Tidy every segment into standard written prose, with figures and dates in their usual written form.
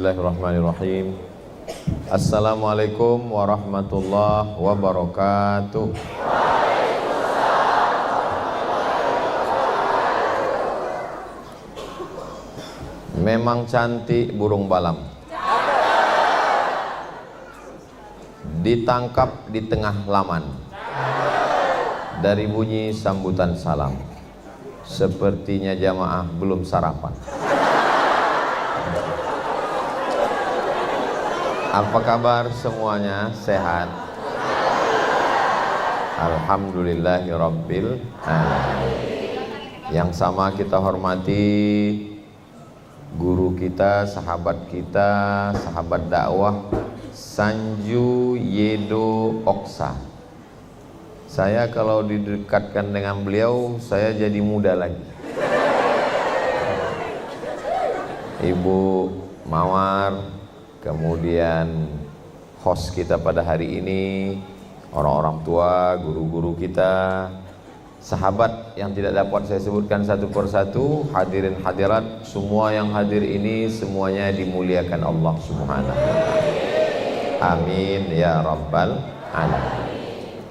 Bismillahirrahmanirrahim. Assalamualaikum warahmatullahi wabarakatuh. Memang cantik burung balam, ditangkap di tengah laman dari bunyi sambutan salam. Sepertinya jamaah belum sarapan. Apa kabar semuanya? Sehat? Alhamdulillahirabbil alamin. Yang sama kita hormati guru kita, sahabat kita, sahabat dakwah Sanju Yedo Oksa. Saya kalau didekatkan dengan beliau, saya jadi muda lagi. Ibu Mawar, kemudian host kita pada hari ini, orang-orang tua, guru-guru kita, sahabat yang tidak dapat saya sebutkan satu persatu, hadirin hadirat, semua yang hadir ini semuanya dimuliakan Allah Subhanahu wa ta'ala. Amin ya rabbal alamin.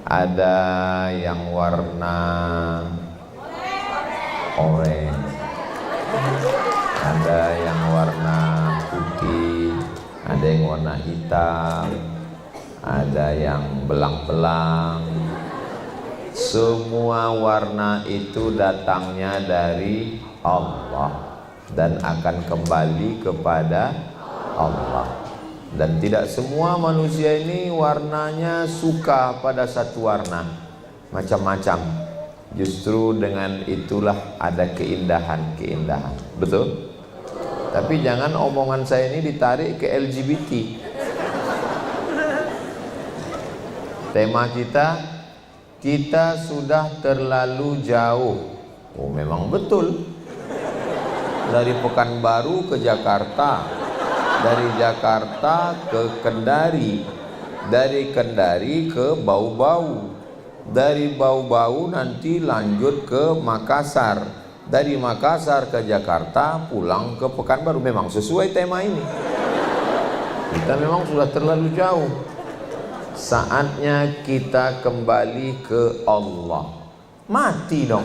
Ada yang warna oranye, ada yang warna putih, ada yang warna hitam, ada yang belang-belang. Semua warna itu datangnya dari Allah dan akan kembali kepada Allah. Dan tidak semua manusia ini warnanya suka pada satu warna, macam-macam. Justru dengan itulah ada keindahan-keindahan. Betul? Tapi jangan omongan saya ini ditarik ke LGBT. Tema kita sudah terlalu jauh. Oh, memang betul. Dari Pekanbaru ke Jakarta, dari Jakarta ke Kendari, dari Kendari ke Bau-Bau, dari Bau-Bau nanti lanjut ke Makassar, dari Makassar ke Jakarta, pulang ke Pekanbaru. Memang sesuai tema ini. Kita memang sudah terlalu jauh. Saatnya kita kembali ke Allah. Mati dong.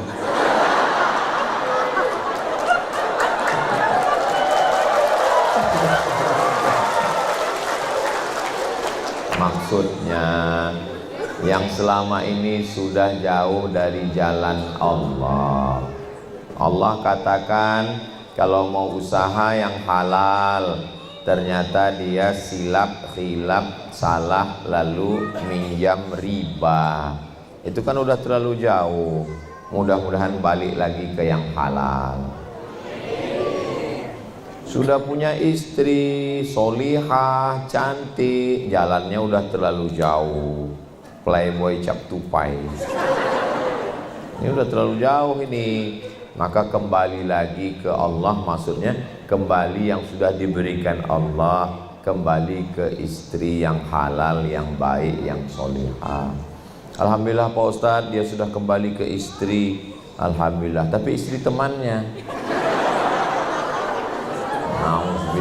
Maksudnya yang selama ini sudah jauh dari jalan Allah. Allah katakan kalau mau usaha yang halal, ternyata dia silap, khilaf, salah, lalu minjam riba. Itu kan udah terlalu jauh. Mudah-mudahan balik lagi ke yang halal. Sudah punya istri, solihah, cantik, jalannya udah terlalu jauh. Playboy cap tupai. Ini udah terlalu jauh ini. Maka kembali lagi ke Allah, maksudnya kembali yang sudah diberikan Allah, kembali ke istri yang halal, yang baik, yang solihah. Alhamdulillah Pak Ustadz, dia sudah kembali ke istri. Alhamdulillah, tapi istri temannya.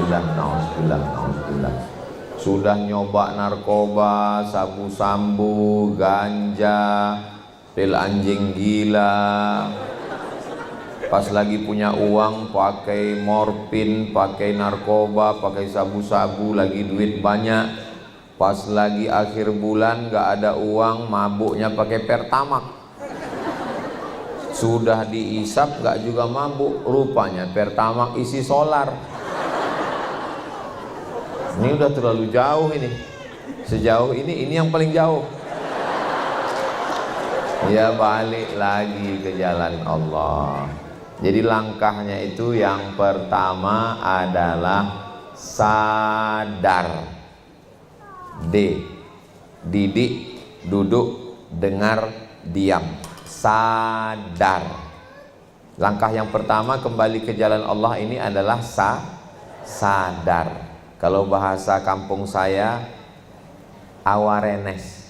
Nauzubillah. Sudah nyoba narkoba, sabu-sambu, ganja, pil anjing gila. Pas lagi punya uang pakai morfin, pakai narkoba, pakai sabu-sabu, lagi duit banyak. Pas lagi akhir bulan gak ada uang, mabuknya pakai Pertamax. Sudah diisap gak juga mabuk, rupanya Pertamax isi solar. Ini udah terlalu jauh ini. Sejauh ini yang paling jauh. Ya balik lagi ke jalan Allah. Jadi langkahnya itu yang pertama adalah sadar. D. Didik, duduk, dengar, diam. Sadar. Langkah yang pertama kembali ke jalan Allah ini adalah sadar. Kalau bahasa kampung saya, awareness.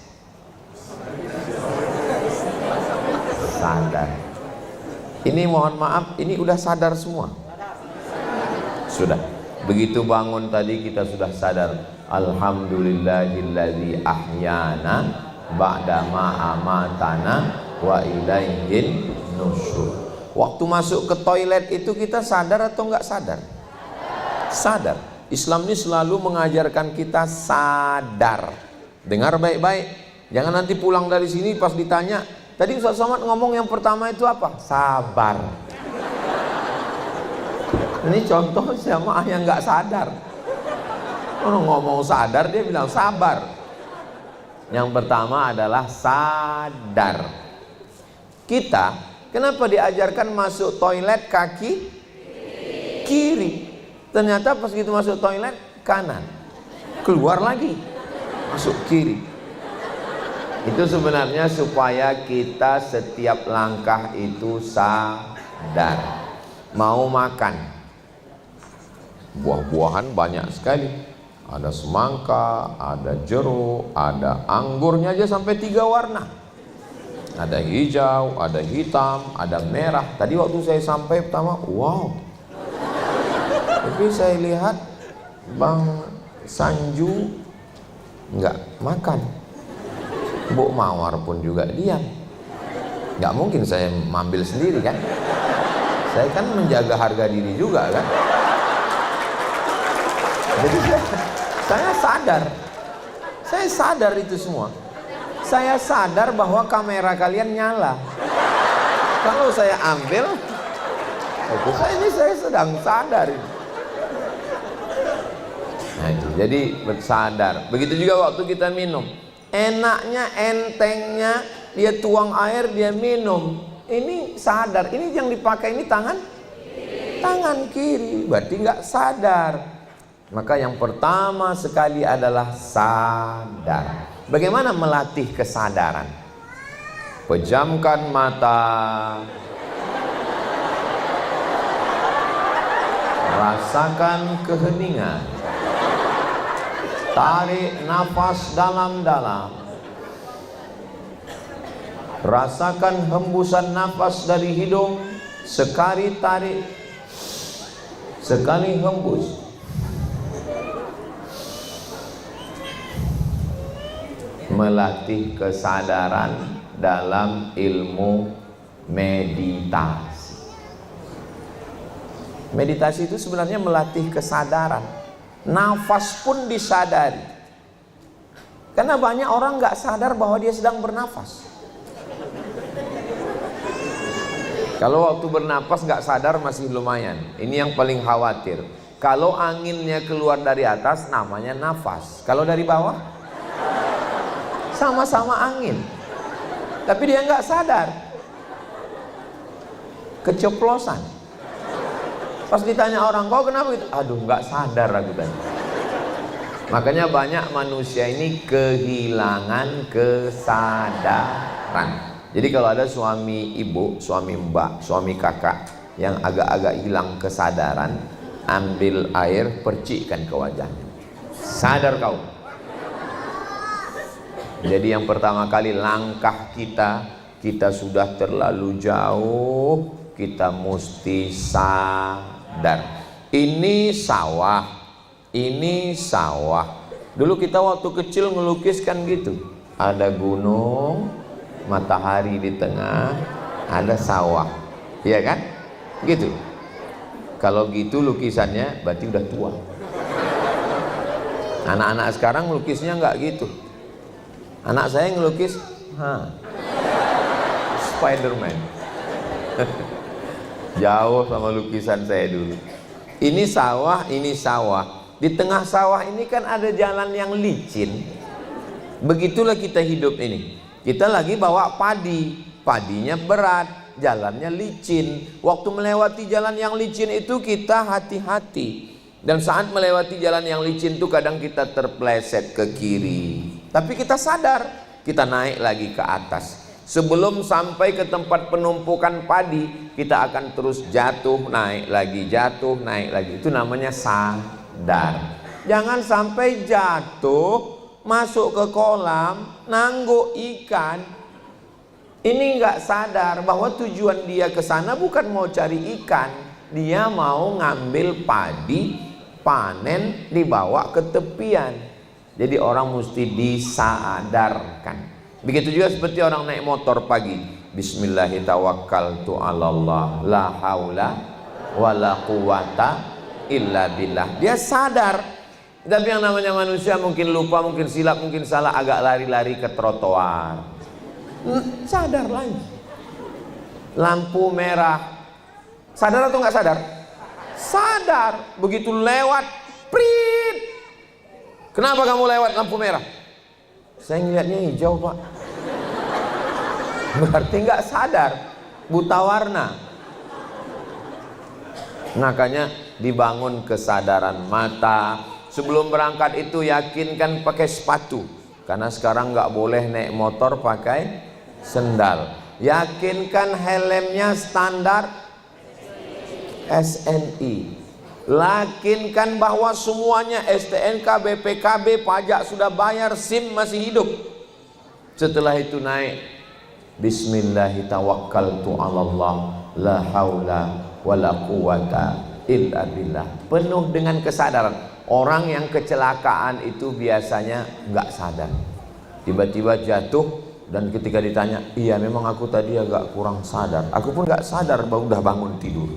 Sadar. Ini mohon maaf, ini udah sadar semua. Sudah. Begitu bangun tadi kita sudah sadar, alhamdulillahilladzi ahyana ba'dama amatana wa ilaihin nusyur. Waktu masuk ke toilet itu kita sadar atau enggak sadar? Sadar. Islam ini selalu mengajarkan kita sadar. Dengar baik-baik. Jangan nanti pulang dari sini pas ditanya, tadi Ustaz Somad ngomong yang pertama itu apa? Sabar. Ini contoh jamaah yang nggak sadar. Orang ngomong sadar dia bilang sabar. Yang pertama adalah sadar. Kita kenapa diajarkan masuk toilet kaki kiri? Ternyata pas gitu masuk toilet kanan, keluar lagi masuk kiri. Itu sebenarnya supaya kita setiap langkah itu sadar. Mau makan buah-buahan banyak sekali, ada semangka, ada jeruk, ada anggurnya aja sampai 3 warna, ada hijau, ada hitam, ada merah. Tadi waktu saya sampai pertama, wow, tapi saya lihat Bang Sanju nggak makan, Bu Mawar pun juga diam. Nggak mungkin saya ambil sendiri kan, saya kan menjaga harga diri juga kan. Jadi saya sadar itu semua. Saya sadar bahwa kamera kalian nyala. Kalau saya ambil, itu saya sedang sadar. Nah itu, jadi bersadar. Begitu juga waktu kita minum. Enaknya, entengnya, dia tuang air, dia minum. Ini sadar. Ini yang dipakai ini tangan kiri. Berarti nggak sadar. Maka yang pertama sekali adalah sadar. Bagaimana melatih kesadaran? Pejamkan mata, rasakan keheningan, tarik nafas dalam-dalam, rasakan hembusan nafas dari hidung, sekali tarik, sekali hembus. Melatih kesadaran dalam ilmu meditasi. Meditasi itu sebenarnya melatih kesadaran. Nafas pun disadari. Karena banyak orang nggak sadar bahwa dia sedang bernafas. Kalau waktu bernafas nggak sadar masih lumayan. Ini yang paling khawatir. Kalau anginnya keluar dari atas namanya nafas. Kalau dari bawah sama-sama angin, tapi dia nggak sadar, keceplosan. Pas ditanya orang, kau kenapa gitu? Aduh, nggak sadar aku tadi. Makanya banyak manusia ini kehilangan kesadaran. Jadi kalau ada suami ibu, suami mbak, suami kakak yang agak-agak hilang kesadaran, ambil air, percikkan ke wajahnya. Sadar kau. Jadi yang pertama kali langkah kita sudah terlalu jauh, kita mesti sadar. Ini sawah, ini sawah. Dulu kita waktu kecil ngelukis kan gitu. Ada gunung, matahari di tengah, ada sawah. Iya kan? Gitu. Kalau gitu lukisannya berarti udah tua. Anak-anak sekarang lukisnya nggak gitu. Anak saya ngelukis Spiderman. Jauh sama lukisan saya dulu. Ini sawah, ini sawah. Di tengah sawah ini kan ada jalan yang licin. Begitulah kita hidup ini. Kita lagi bawa padi, padinya berat, jalannya licin. Waktu melewati jalan yang licin itu kita hati-hati. Dan saat melewati jalan yang licin itu kadang kita terpleset ke kiri. Tapi kita sadar, kita naik lagi ke atas. Sebelum sampai ke tempat penumpukan padi, kita akan terus jatuh, naik lagi. Itu namanya sadar. Jangan sampai jatuh, masuk ke kolam, nangguk ikan. Ini nggak sadar bahwa tujuan dia ke sana bukan mau cari ikan. Dia mau ngambil padi panen dibawa ke tepian. Jadi orang mesti disadarkan. Begitu juga seperti orang naik motor pagi, Bismillahirrahmanirrahim, la haula wala quwata illa billah. Dia sadar. Tapi yang namanya manusia mungkin lupa, mungkin silap, mungkin salah, agak lari-lari ke trotoar. Sadar lagi. Lampu merah, sadar atau nggak sadar? Sadar. Begitu lewat, prit. Kenapa kamu lewat lampu merah? Saya ngeliatnya hijau, Pak. Berarti nggak sadar, buta warna. Makanya dibangun kesadaran mata. Sebelum berangkat itu yakinkan pakai sepatu, karena sekarang nggak boleh naik motor pakai sendal. Yakinkan helmnya standar SNI. Yakinkan bahwa semuanya STNK, BPKB, pajak sudah bayar, SIM masih hidup. Setelah itu naik, Bismillahirrahmanirrahim, la haula wala quwata illa billah. Penuh dengan kesadaran. Orang yang kecelakaan itu biasanya nggak sadar, tiba-tiba jatuh, dan ketika ditanya, iya memang aku tadi agak kurang sadar, aku pun nggak sadar, udah bangun tidur.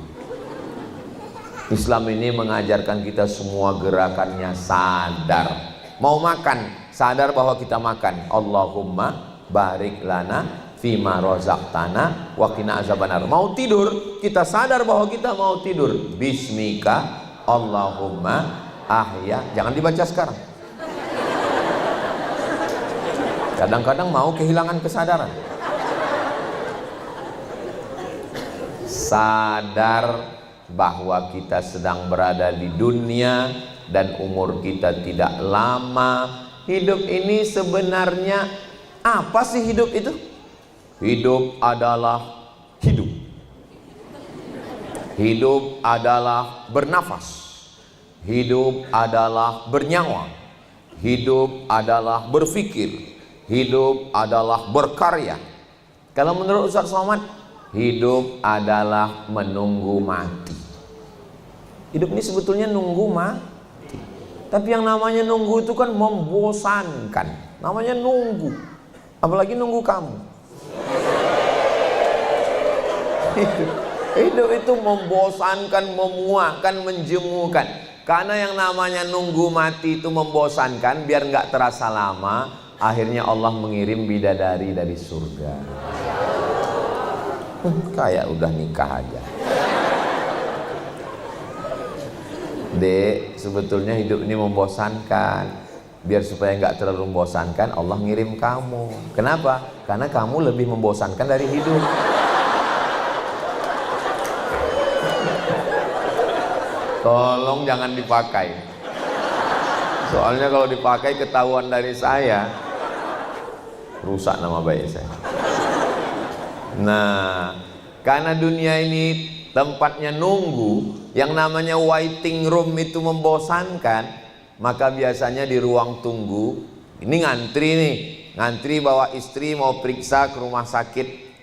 Islam ini mengajarkan kita semua gerakannya sadar. Mau makan, sadar bahwa kita makan. Allahumma barik lana fima rozaqtana wa qina azabannar. Mau tidur, kita sadar bahwa kita mau tidur. Bismika Allahumma ahya. Jangan dibaca sekarang. Kadang-kadang mau kehilangan kesadaran. Sadar bahwa kita sedang berada di dunia dan umur kita tidak lama. Hidup ini sebenarnya apa sih hidup itu? Hidup adalah hidup. Hidup adalah bernafas. Hidup adalah bernyawa. Hidup adalah berpikir. Hidup adalah berkarya. Kalau menurut Ustaz Somad, hidup adalah menunggu mati. Hidup ini sebetulnya nunggu mati. Tapi yang namanya nunggu itu kan membosankan. Namanya nunggu. Apalagi nunggu kamu. Hidup itu membosankan, memuakkan, menjemukan. Karena yang namanya nunggu mati itu membosankan, biar nggak terasa lama, akhirnya Allah mengirim bidadari dari surga. Kayak udah nikah aja. Dek, sebetulnya hidup ini membosankan. Biar supaya nggak terlalu membosankan, Allah ngirim kamu. Kenapa? Karena kamu lebih membosankan dari hidup. Tolong jangan dipakai. Soalnya kalau dipakai ketahuan dari saya, rusak nama baik saya. Nah, karena dunia ini tempatnya nunggu, yang namanya waiting room itu membosankan, maka biasanya di ruang tunggu, ini ngantri nih, ngantri bawa istri mau periksa ke rumah sakit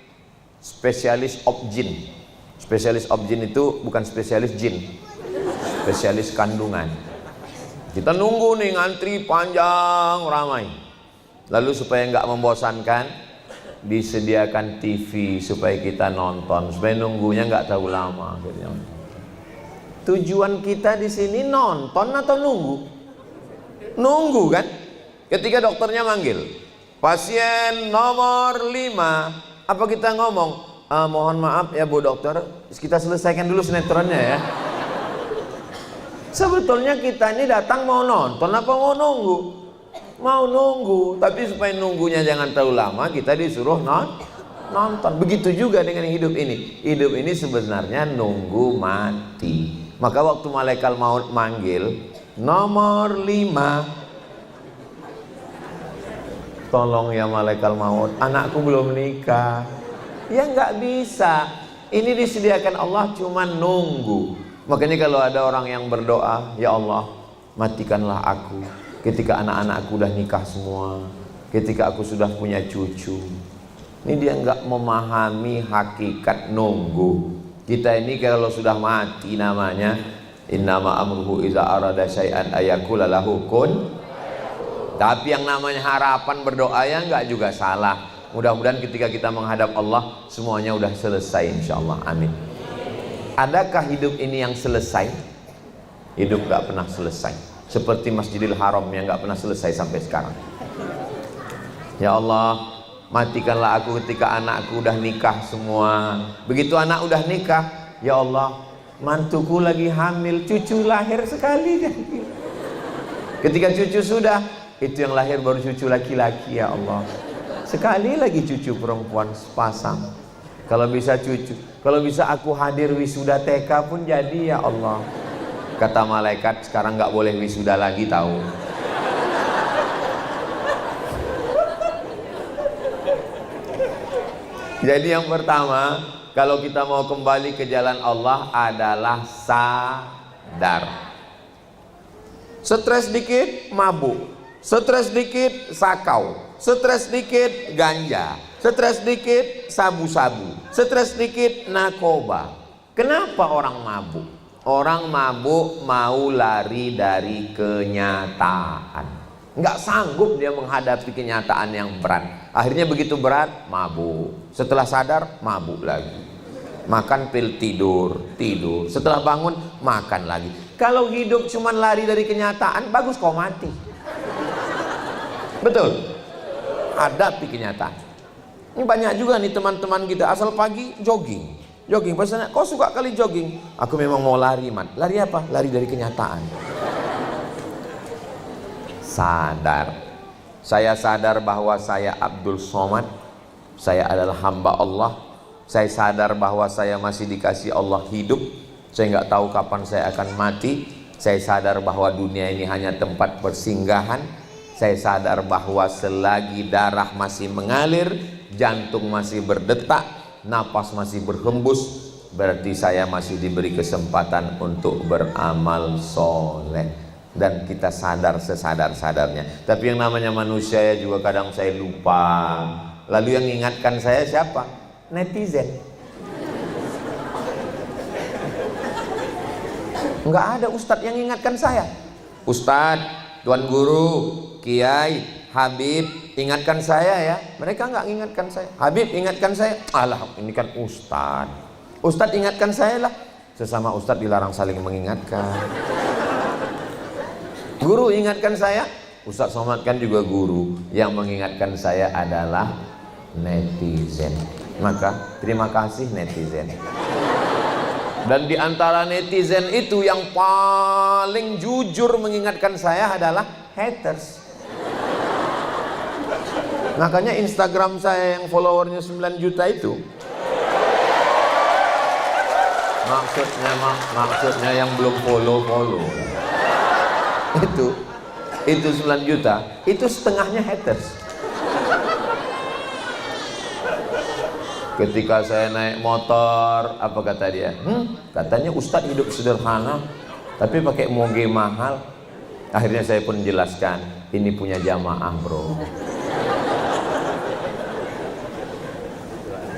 spesialis objin. Spesialis objin itu bukan spesialis jin, spesialis kandungan. Kita nunggu nih, ngantri panjang ramai. Lalu supaya nggak membosankan, disediakan TV supaya kita nonton, supaya nunggunya nggak terlalu lama. Tujuan kita di sini nonton atau nunggu? Nunggu kan? Ketika dokternya manggil, pasien nomor 5, apa kita ngomong? Mohon maaf ya Bu Dokter, kita selesaikan dulu sinetronnya ya. Sebetulnya kita ini datang mau nonton apa mau nunggu? Mau nunggu, tapi supaya nunggunya jangan terlalu lama, kita disuruh nonton. Begitu juga dengan hidup ini. Hidup ini sebenarnya nunggu mati. Maka waktu malaikat maut manggil nomor 5, tolong ya malaikat maut, anakku belum nikah. Ya nggak bisa. Ini disediakan Allah cuma nunggu. Makanya kalau ada orang yang berdoa, ya Allah matikanlah aku ketika anak-anakku udah nikah semua, ketika aku sudah punya cucu. Ini dia nggak memahami hakikat nunggu. Kita ini kalau sudah mati namanya Innama amruhu iza arada syai'an ayakula lahu kun. Tapi yang namanya harapan berdoa ya enggak juga salah. Mudah-mudahan ketika kita menghadap Allah semuanya udah selesai insyaallah. Amin. Adakah hidup ini yang selesai? Hidup enggak pernah selesai. Seperti Masjidil Haram yang enggak pernah selesai sampai sekarang. Ya Allah, matikanlah aku ketika anakku udah nikah semua. Begitu anak udah nikah, ya Allah, mantuku lagi hamil, cucu lahir sekali. Ketika cucu sudah, itu yang lahir baru cucu laki-laki, ya Allah. Sekali lagi cucu perempuan sepasang. Kalau bisa cucu, kalau bisa aku hadir wisuda TK pun jadi, ya Allah. Kata malaikat, sekarang nggak boleh wisuda lagi tahu. Jadi yang pertama, kalau kita mau kembali ke jalan Allah adalah sadar. Stres dikit mabuk, stres dikit sakau, stres dikit ganja, stres dikit sabu-sabu, stres dikit narkoba. Kenapa orang mabuk? Orang mabuk mau lari dari kenyataan. Nggak sanggup dia menghadapi kenyataan yang berat. Akhirnya begitu berat, mabuk. Setelah sadar, mabuk lagi. Makan pil tidur, tidur. Setelah bangun, makan lagi. Kalau hidup cuma lari dari kenyataan, bagus kau mati. Betul? Hadapi kenyataan. Ini banyak juga nih teman-teman kita, asal pagi jogging. Jogging, pasanya kau suka kali jogging. Aku memang mau lari, man. Lari apa? Lari dari kenyataan. Sadar. Saya sadar bahwa saya Abdul Somad. Saya adalah hamba Allah. Saya sadar bahwa saya masih dikasih Allah hidup. Saya nggak tahu kapan saya akan mati. Saya sadar bahwa dunia ini hanya tempat persinggahan. Saya sadar bahwa selagi darah masih mengalir, jantung masih berdetak, napas masih berhembus, berarti saya masih diberi kesempatan untuk beramal soleh. Dan kita sadar sesadar-sadarnya. Tapi yang namanya manusia ya juga kadang saya lupa. Lalu yang ingatkan saya siapa? Netizen. Enggak ada ustadz yang ingatkan saya. Ustadz, tuan guru, kiai, Habib, ingatkan saya ya. Mereka enggak ingatkan saya. Habib ingatkan saya. Alah, ini kan ustadz. Ustadz ingatkan saya lah. Sesama ustadz dilarang saling mengingatkan. Guru ingatkan saya. Ustadz Somad kan juga guru. Yang mengingatkan saya adalah netizen. Maka terima kasih netizen. Dan di antara netizen itu yang paling jujur mengingatkan saya adalah haters. Makanya Instagram saya yang followernya 9 juta itu, maksudnya yang belum follow itu 9 juta, itu setengahnya haters. Ketika saya naik motor, apa kata dia? Katanya Ustadz hidup sederhana, tapi pakai moge mahal. Akhirnya saya pun jelaskan, ini punya jamaah bro.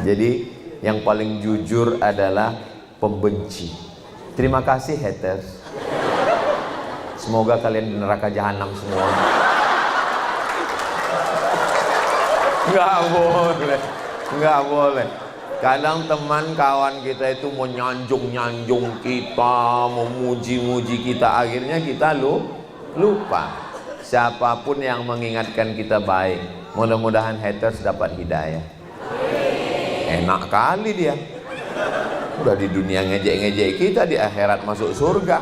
Jadi yang paling jujur adalah pembenci. Terima kasih haters. Semoga kalian di neraka jahanam semua. Nggak boleh. Kadang teman kawan kita itu menyanjung kita, memuji-muji kita, akhirnya kita lupa. Siapapun yang mengingatkan kita baik, mudah-mudahan haters dapat hidayah. Enak kali dia. Udah di dunia ngejek-ngejek kita, di akhirat masuk surga.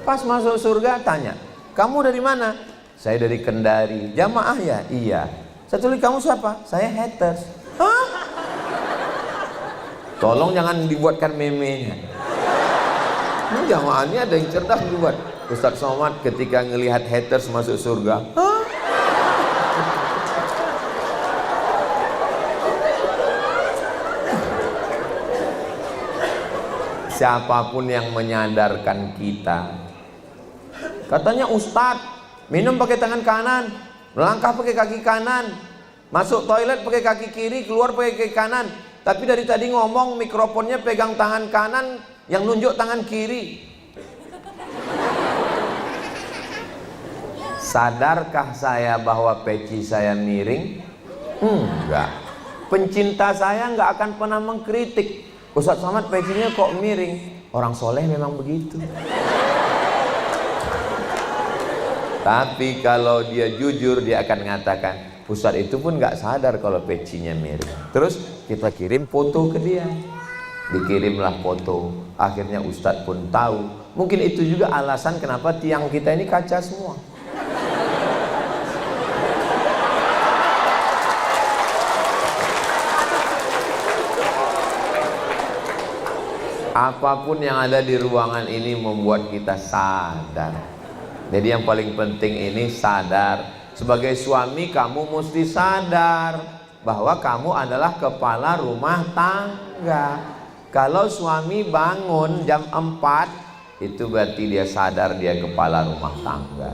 Pas masuk surga tanya, kamu dari mana? Saya dari Kendari. Jamaah ya? Iya. Satu lagi, kamu siapa? Saya haters. Hah? Tolong jangan dibuatkan memenya. Ini jamaahnya ada yang cerdas dibuat. Ustadz Somad ketika ngelihat haters masuk surga. Hah? Siapapun yang menyadarkan kita, katanya Ustadz minum pakai tangan kanan, melangkah pakai kaki kanan, masuk toilet pakai kaki kiri, keluar pakai kaki kanan. Tapi dari tadi ngomong mikrofonnya pegang tangan kanan, yang nunjuk tangan kiri. Sadarkah saya bahwa peci saya miring? Enggak. Pencinta saya enggak akan pernah mengkritik, Ustadz Somad pecinya kok miring. Orang soleh memang begitu. Tapi kalau dia jujur, dia akan mengatakan, Ustadz itu pun nggak sadar kalau pecinya miring. Terus kita kirim foto ke dia, dikirimlah foto. Akhirnya Ustadz pun tahu. Mungkin itu juga alasan kenapa tiang kita ini kaca semua. Apapun yang ada di ruangan ini membuat kita sadar. Jadi yang paling penting ini sadar. Sebagai suami kamu mesti sadar bahwa kamu adalah kepala rumah tangga. Kalau suami bangun jam 4, itu berarti dia sadar dia kepala rumah tangga.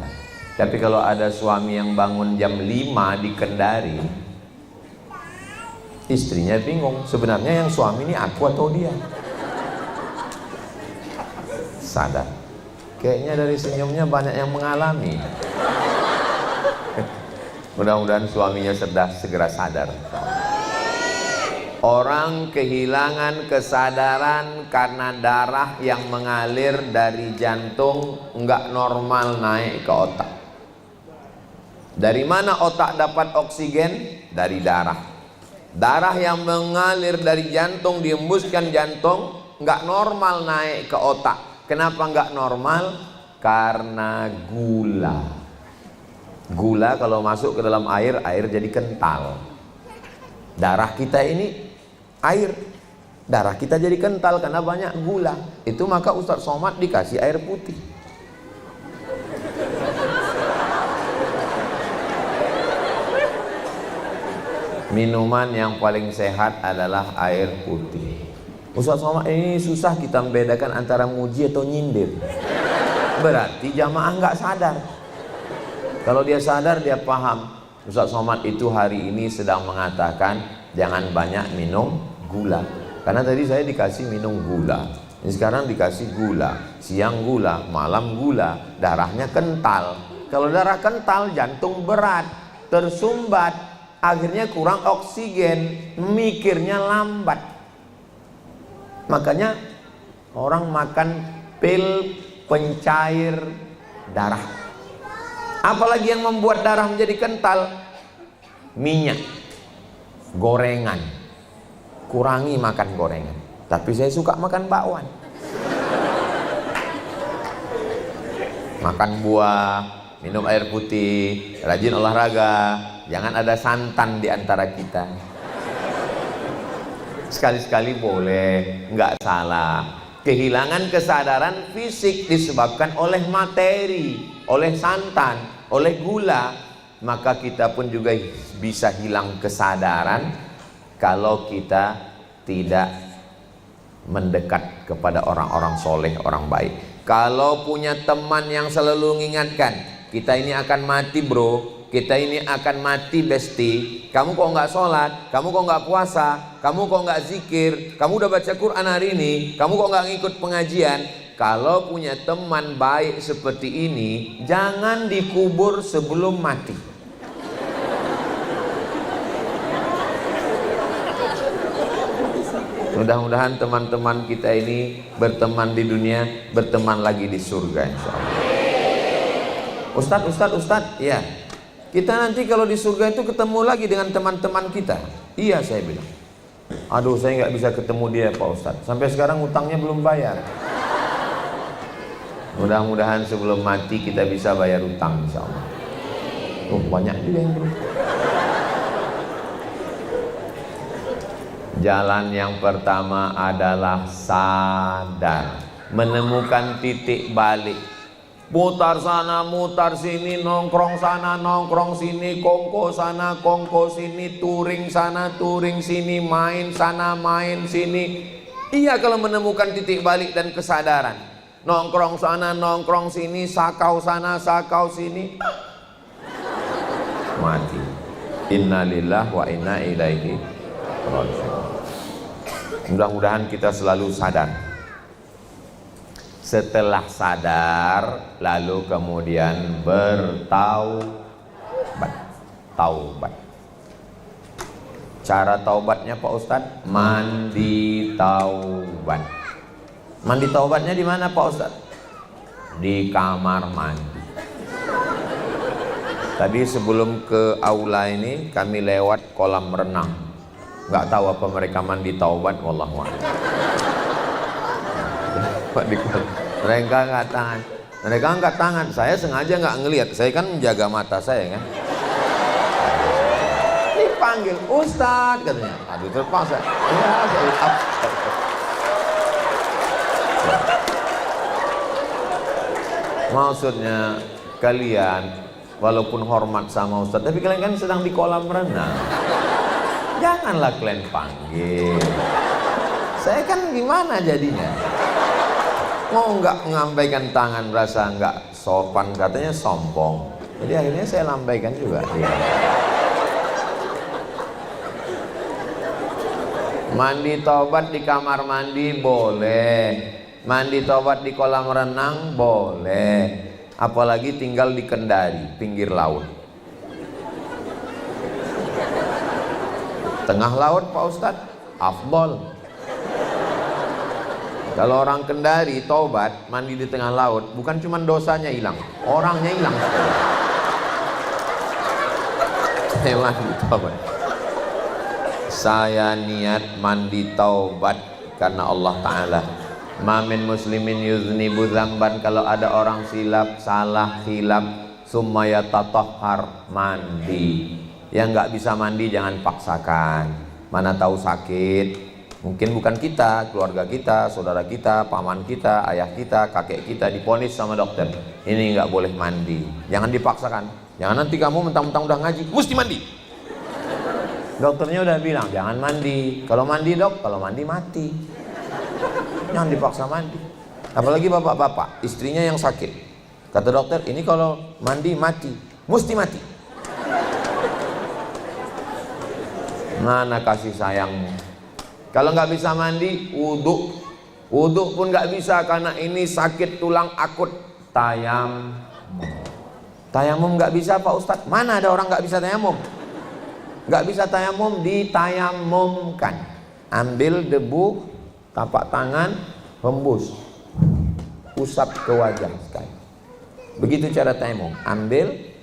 Tapi kalau ada suami yang bangun jam 5 di Kendari, istrinya bingung, sebenarnya yang suami ini aku atau dia? Sadar. Kayaknya dari senyumnya banyak yang mengalami. Mudah-mudahan suaminya segera sadar. Orang kehilangan kesadaran karena darah yang mengalir dari jantung nggak normal naik ke otak. Dari mana otak dapat oksigen? Dari darah. Darah yang mengalir dari jantung diembuskan jantung nggak normal naik ke otak. Kenapa nggak normal? Karena gula. Gula kalau masuk ke dalam air, air jadi kental. Darah kita ini air. Darah kita jadi kental karena banyak gula. Itu maka Ustadz Somad dikasih air putih. Minuman yang paling sehat adalah air putih. Ustadz Somad ini susah kita membedakan antara muji atau nyindir. Berarti jamaah nggak sadar. Kalau dia sadar, dia paham. Ustadz Somad itu hari ini sedang mengatakan jangan banyak minum gula. Karena tadi saya dikasih minum gula. Ini sekarang dikasih gula. Siang gula, malam gula. Darahnya kental. Kalau darah kental, jantung berat, tersumbat. Akhirnya kurang oksigen, mikirnya lambat. Makanya orang makan pil pencair darah. Apalagi yang membuat darah menjadi kental? Minyak, gorengan. Kurangi makan gorengan. Tapi saya suka makan bakwan. Makan buah, minum air putih, rajin olahraga. Jangan ada santan di antara kita. Sekali-sekali boleh, nggak salah. Kehilangan kesadaran fisik disebabkan oleh materi, oleh santan, oleh gula. Maka kita pun juga bisa hilang kesadaran kalau kita tidak mendekat kepada orang-orang soleh, orang baik. Kalau punya teman yang selalu mengingatkan, kita ini akan mati bro, kita ini akan mati besti. Kamu kok nggak sholat, kamu kok nggak puasa, kamu kok nggak zikir, kamu udah baca Quran hari ini, kamu kok nggak ngikut pengajian. Kalau punya teman baik seperti ini, jangan dikubur sebelum mati. Mudah-mudahan teman-teman kita ini berteman di dunia, berteman lagi di surga insyaallah. Ustadz, ya. Kita nanti kalau di surga itu ketemu lagi dengan teman-teman kita. Iya, saya bilang. Aduh, saya nggak bisa ketemu dia Pak Ustadz. Sampai sekarang utangnya belum bayar. Mudah-mudahan sebelum mati kita bisa bayar utang insyaallah. Oh, banyak juga yang belum. Jalan yang pertama adalah sadar, menemukan titik balik. Mutar sana, mutar sini, nongkrong sana, nongkrong sini, kongko sana, kongko sini, touring sana, touring sini, main sana, main sini. Iya kalau menemukan titik balik dan kesadaran. Nongkrong sana, nongkrong sini, sakau sana, sakau sini, mati. Innalillahi wa inna ilaihi raji'un. Mudah-mudahan kita selalu sadar Setelah sadar lalu kemudian bertaubat. Taubat. Cara taubatnya Pak Ustadz, mandi taubat. Mandi taubatnya di mana Pak Ustadz? Di kamar mandi. Tadi sebelum ke aula ini kami lewat kolam renang. Nggak tahu apa mereka mandi taubat, wallahu a'lam. Mereka angkat tangan. Saya sengaja nggak ngelihat. Saya kan menjaga mata saya kan. Dipanggil Ustadz katanya. Aduh terpaksa. Ya, saya maksudnya kalian walaupun hormat sama Ustadz, tapi kalian kan sedang di kolam renang. Janganlah kalian panggil. Saya kan gimana jadinya? Mau nggak mengambaikan tangan, rasa nggak sopan, katanya sombong. Jadi akhirnya saya lambaikan juga. Ya. Mandi taubat di kamar mandi boleh, mandi taubat di kolam renang boleh, apalagi tinggal di Kendari, pinggir laut. Tengah laut Pak Ustadz, afdol. Kalau orang Kendari taubat mandi di tengah laut, bukan cuma dosanya hilang, orangnya hilang. Saya mandi taubat. Saya niat mandi taubat karena Allah Ta'ala. Mamin muslimin yuznibu dzamban, kalau ada orang silap, salah, khilaf, summa yatatahhar, mandi. Yang nggak bisa mandi jangan paksakan. Mana tahu sakit. Mungkin bukan kita, keluarga kita, saudara kita, paman kita, ayah kita, kakek kita diponis sama dokter. Ini nggak boleh mandi. Jangan dipaksakan. Jangan nanti kamu mentang-mentang udah ngaji, mesti mandi. Dokternya udah bilang jangan mandi. Kalau mandi dok, kalau mandi mati. Jangan dipaksa mandi. Apalagi bapak-bapak, istrinya yang sakit. Kata dokter, ini kalau mandi mati, mesti mati. Mana kasih sayangmu? Kalau nggak bisa mandi, wudhu. Wudhu pun nggak bisa karena ini sakit tulang akut. Tayamum. Tayamum nggak bisa Pak Ustadz. Mana ada orang nggak bisa tayamum? Nggak bisa tayamum, ditayamumkan. Ambil debu, tapak tangan, hembus, usap ke wajah sekali. Begitu cara tayamum. Ambil,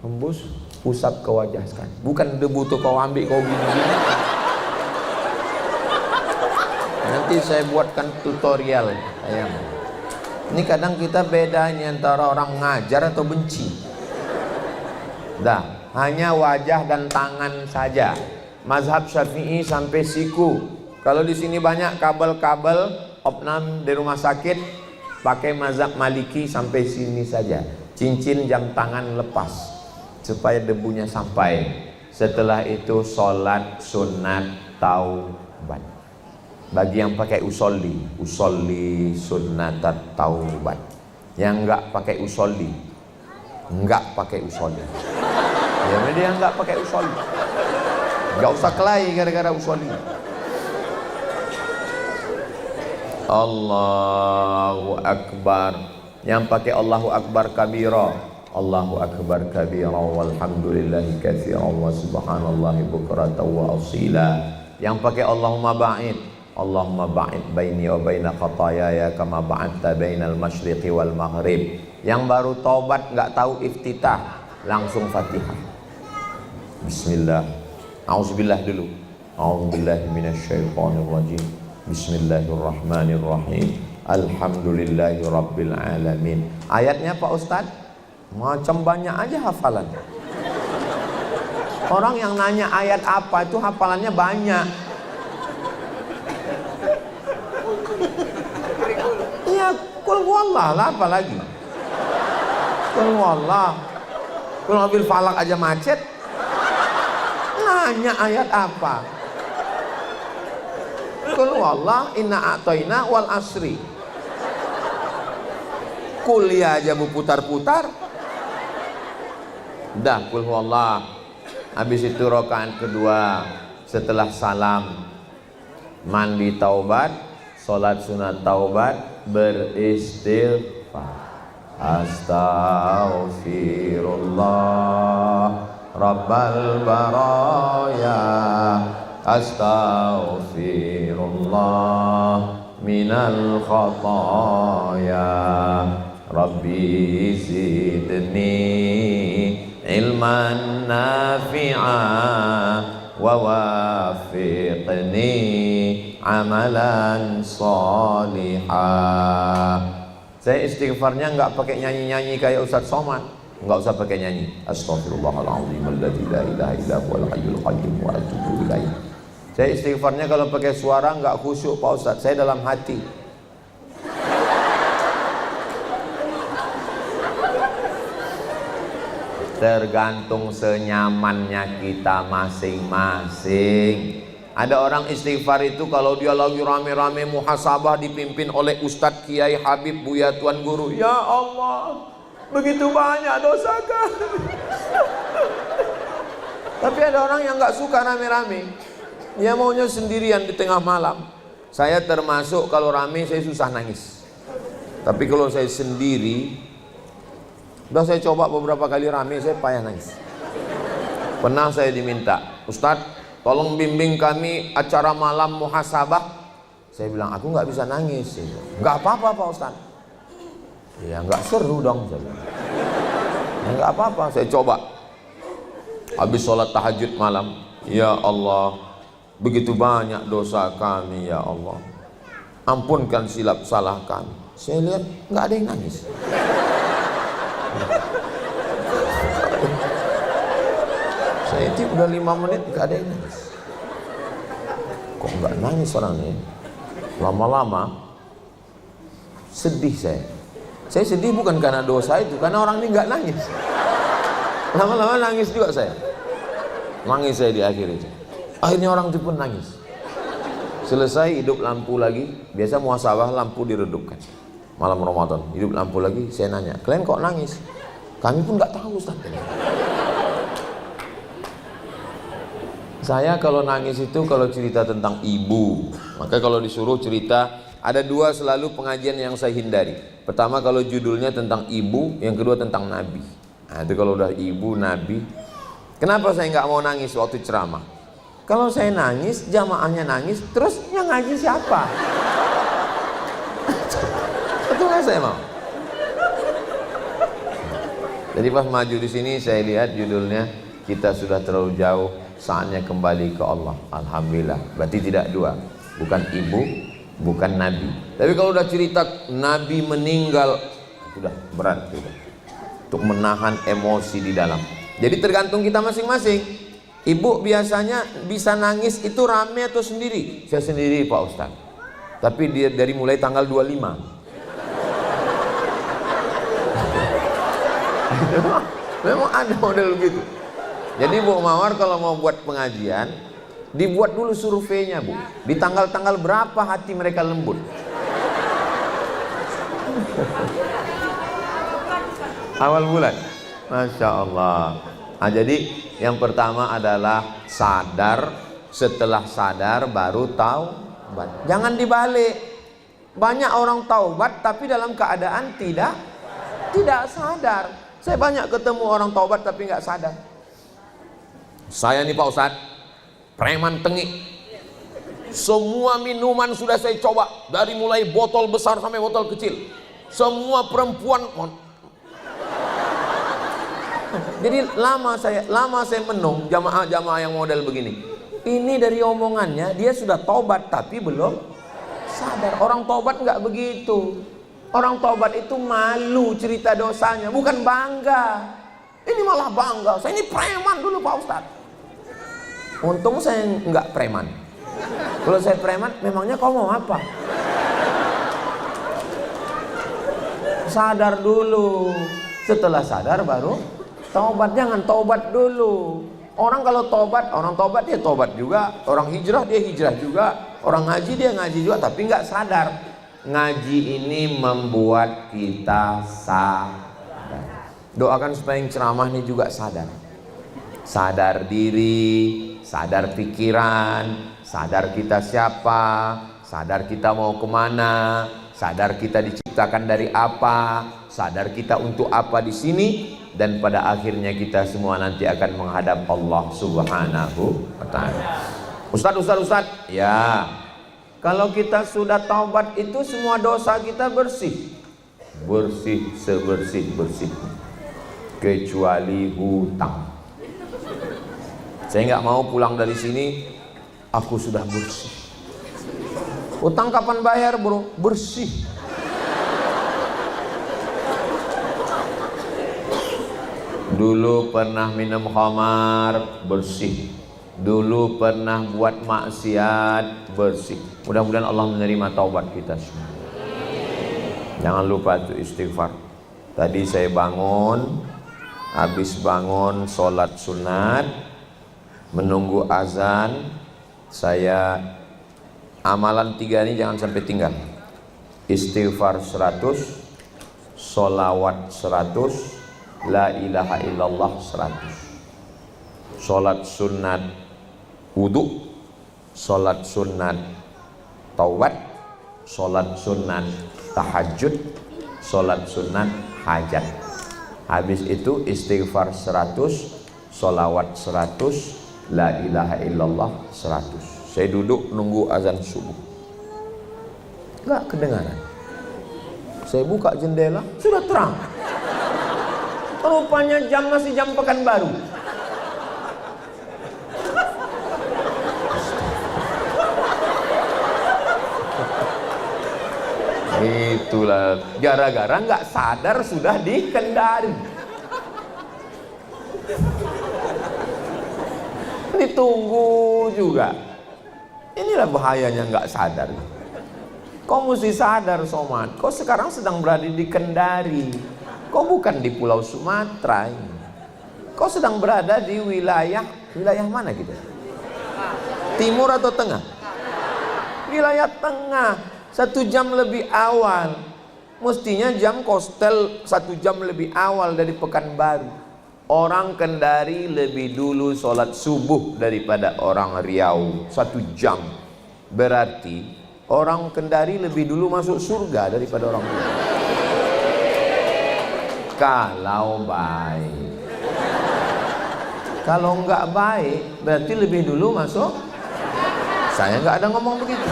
hembus, usap ke wajah sekali. Bukan debu tuh kau ambil kau gini-gini. Nanti saya buatkan tutorial tayamum. Ini kadang kita bedanya antara orang ngajar atau benci. Dah. Hanya wajah dan tangan saja. Mazhab Syafi'i sampai siku. Kalau di sini banyak kabel-kabel opnam di rumah sakit, pakai mazhab Maliki sampai sini saja. Cincin jam tangan lepas supaya debunya sampai. Setelah itu sholat sunat taubat. Bagi yang pakai usolli sunat taubat. Yang enggak pakai usolli, ya dia nggak pakai usolli, nggak usah kelahi gara-gara usolli. Allahu Akbar. Yang pakai Allahu Akbar kabira, Allahu Akbar kabira, walhamdulillahi katsiran wa subhanallahi bukratan wa asila. Yang pakai Allahumma ba'id, Allahumma ba'id baini wa baina khataayaya kama ba'adta bainal masyriqi wal maghrib. Yang baru taubat nggak tahu iftitah, langsung Fatihah. Bismillah. Auzubillah dulu. A'udzubillahi minasyaitonirrajim. Bismillahirrahmanirrahim. Alhamdulillahi rabbil alamin. Ayatnya Pak Ustadz macam banyak aja hafalan. Orang yang nanya ayat apa itu hafalannya banyak. Iya, kul huwallah lah, apa lagi? Kul huwallah. Kalau mobil falak aja macet. Nanya ayat apa? Qul wallah inna a'toina wal asri. Kuliah aja mau putar-putar. Dah qul wallah. Habis itu rakaat kedua setelah salam mandi taubat, Sholat sunat taubat, beristighfar. Astaghfirullah Rabbal baraya, astaghfirullah minal khataya, Rabbi zidni ilman nafi'a wa wafiqni amalan salihah. Saya istighfarnya nggak pakai nyanyi-nyanyi kayak Ustadz Somad, nggak usah pakai nyanyi. Astaghfirullahaladzim alladzi la ilaha illa huwal hayyul qayyum wa atubu ilaih. Saya istighfarnya kalau pakai suara nggak khusyuk Pak Ustadz, saya dalam hati. Tergantung senyamannya kita masing-masing. Ada orang istighfar itu kalau dia lagi rame-rame muhasabah dipimpin oleh Ustadz Kiai Habib Buya Tuan Guru, ya Allah begitu banyak dosa kami. Tapi ada orang yang nggak suka rame-rame, dia maunya sendirian di tengah malam. Saya termasuk kalau rame saya susah nangis, tapi kalau saya sendiri, udah saya coba beberapa kali rame saya payah nangis. Pernah saya diminta, Ustadz tolong bimbing kami acara malam muhasabah. Saya bilang aku nggak bisa nangis. Nggak apa-apa Pak Ustadz. Ya nggak seru dong. Saya bilang. Ya nggak apa-apa. Saya coba. Habis sholat tahajud malam, ya Allah, begitu banyak dosa kami ya Allah. Ampunkan silap salah kami. Saya lihat nggak ada yang nangis. Saya itu udah 5 menit gak ada yang nangis. Kok gak nangis orang ini? Lama-lama sedih saya. Saya sedih bukan karena dosa itu, karena orang ini gak nangis. Lama-lama nangis juga saya. Nangis saya di akhir itu. Akhirnya orang itu pun nangis. Selesai hidup lampu lagi. Biasa muhasabah lampu diredupkan. Malam Ramadan hidup lampu lagi. Saya nanya, kalian kok nangis? Kami pun gak tahu Ustaz. Saya kalau nangis itu kalau cerita tentang ibu. Maka kalau disuruh cerita, ada 2 selalu pengajian yang saya hindari. Pertama kalau judulnya tentang ibu, yang kedua tentang nabi. Nah itu kalau udah ibu, nabi. Kenapa saya nggak mau nangis waktu ceramah? Kalau saya nangis, jamaahnya nangis, terus yang ngaji siapa? Itu nggak saya mau. Jadi pas maju di sini saya lihat judulnya, kita sudah terlalu jauh, saatnya kembali ke Allah. Alhamdulillah. Berarti tidak 2, bukan ibu, bukan nabi. Tapi kalau udah cerita nabi meninggal, sudah berat sudah. Untuk menahan emosi di dalam. Jadi tergantung kita masing-masing. Ibu biasanya bisa nangis itu rame atau sendiri? Saya sendiri Pak Ustaz. Tapi dia dari mulai tanggal 25. Memang ada model begitu. Jadi Bu Mawar kalau mau buat pengajian, dibuat dulu surveinya Bu. Di tanggal-tanggal berapa hati mereka lembut. Awal bulan. Masya Allah. Nah, jadi yang pertama adalah sadar. Setelah sadar baru taubat. Jangan dibalik. Banyak orang taubat tapi dalam keadaan tidak sadar. Saya banyak ketemu orang taubat tapi nggak sadar. Saya nih Pak Ustadz, preman tengik. Semua minuman sudah saya coba, dari mulai botol besar sampai botol kecil. Semua perempuan. Jadi lama saya menung jamaah-jamaah yang model begini. Ini dari omongannya dia sudah taubat tapi belum sadar. Orang taubat nggak begitu. Orang taubat itu malu cerita dosanya, bukan bangga. Ini malah bangga. Saya ini preman dulu Pak Ustadz. Untung saya nggak preman. Kalau saya preman, memangnya kau mau apa? Sadar dulu. Setelah sadar baru taubat. Jangan taubat dulu. Orang kalau taubat, orang taubat dia taubat juga. Orang hijrah dia hijrah juga. Orang ngaji dia ngaji juga, tapi nggak sadar. Ngaji ini membuat kita sadar. Doakan supaya yang ceramah ini juga sadar. Sadar diri, sadar pikiran, sadar kita siapa, sadar kita mau kemana, sadar kita diciptakan dari apa, sadar kita untuk apa di sini, dan pada akhirnya kita semua nanti akan menghadap Allah Subhanahu wa Ta'ala. Ustadz, ya, kalau kita sudah taubat itu semua dosa kita bersih sebersih kecuali hutang. Saya nggak mau pulang dari sini aku sudah bersih. Hutang kapan bayar, bro? Bersih. Dulu pernah minum khamar, bersih. Dulu pernah buat maksiat, bersih. Mudah-mudahan Allah menerima taubat kita semua. Jangan lupa itu istighfar. Tadi saya bangun, habis bangun sholat sunat, menunggu azan, saya amalan 3 ini jangan sampai tinggal. Istighfar 100, sholawat 100, la ilaha illallah 100. Sholat sunat wudu, sholat sunat taubat, sholat sunat tahajud, sholat sunat hajat. Habis itu istighfar 100, sholawat 100, la ilaha illallah 100. Saya duduk nunggu azan subuh, gak kedengaran. Saya buka jendela, sudah terang. Rupanya jam masih jam Pekanbaru. Itulah gara-gara nggak sadar sudah di Kendari. Ditunggu juga. Inilah bahayanya nggak sadar. Kau mesti sadar, Somad. Kau sekarang sedang berada di Kendari. Kau bukan di Pulau Sumatera ini. Kau sedang berada di wilayah mana gitu? Timur atau tengah? Wilayah tengah. 1 jam lebih awal. Mestinya jam Kostel 1 jam lebih awal dari Pekanbaru. Orang Kendari lebih dulu sholat subuh daripada orang Riau 1 jam. Berarti orang Kendari lebih dulu masuk surga daripada orang Riau. Kalau baik. Kalau enggak baik berarti lebih dulu masuk. Saya enggak ada ngomong begitu.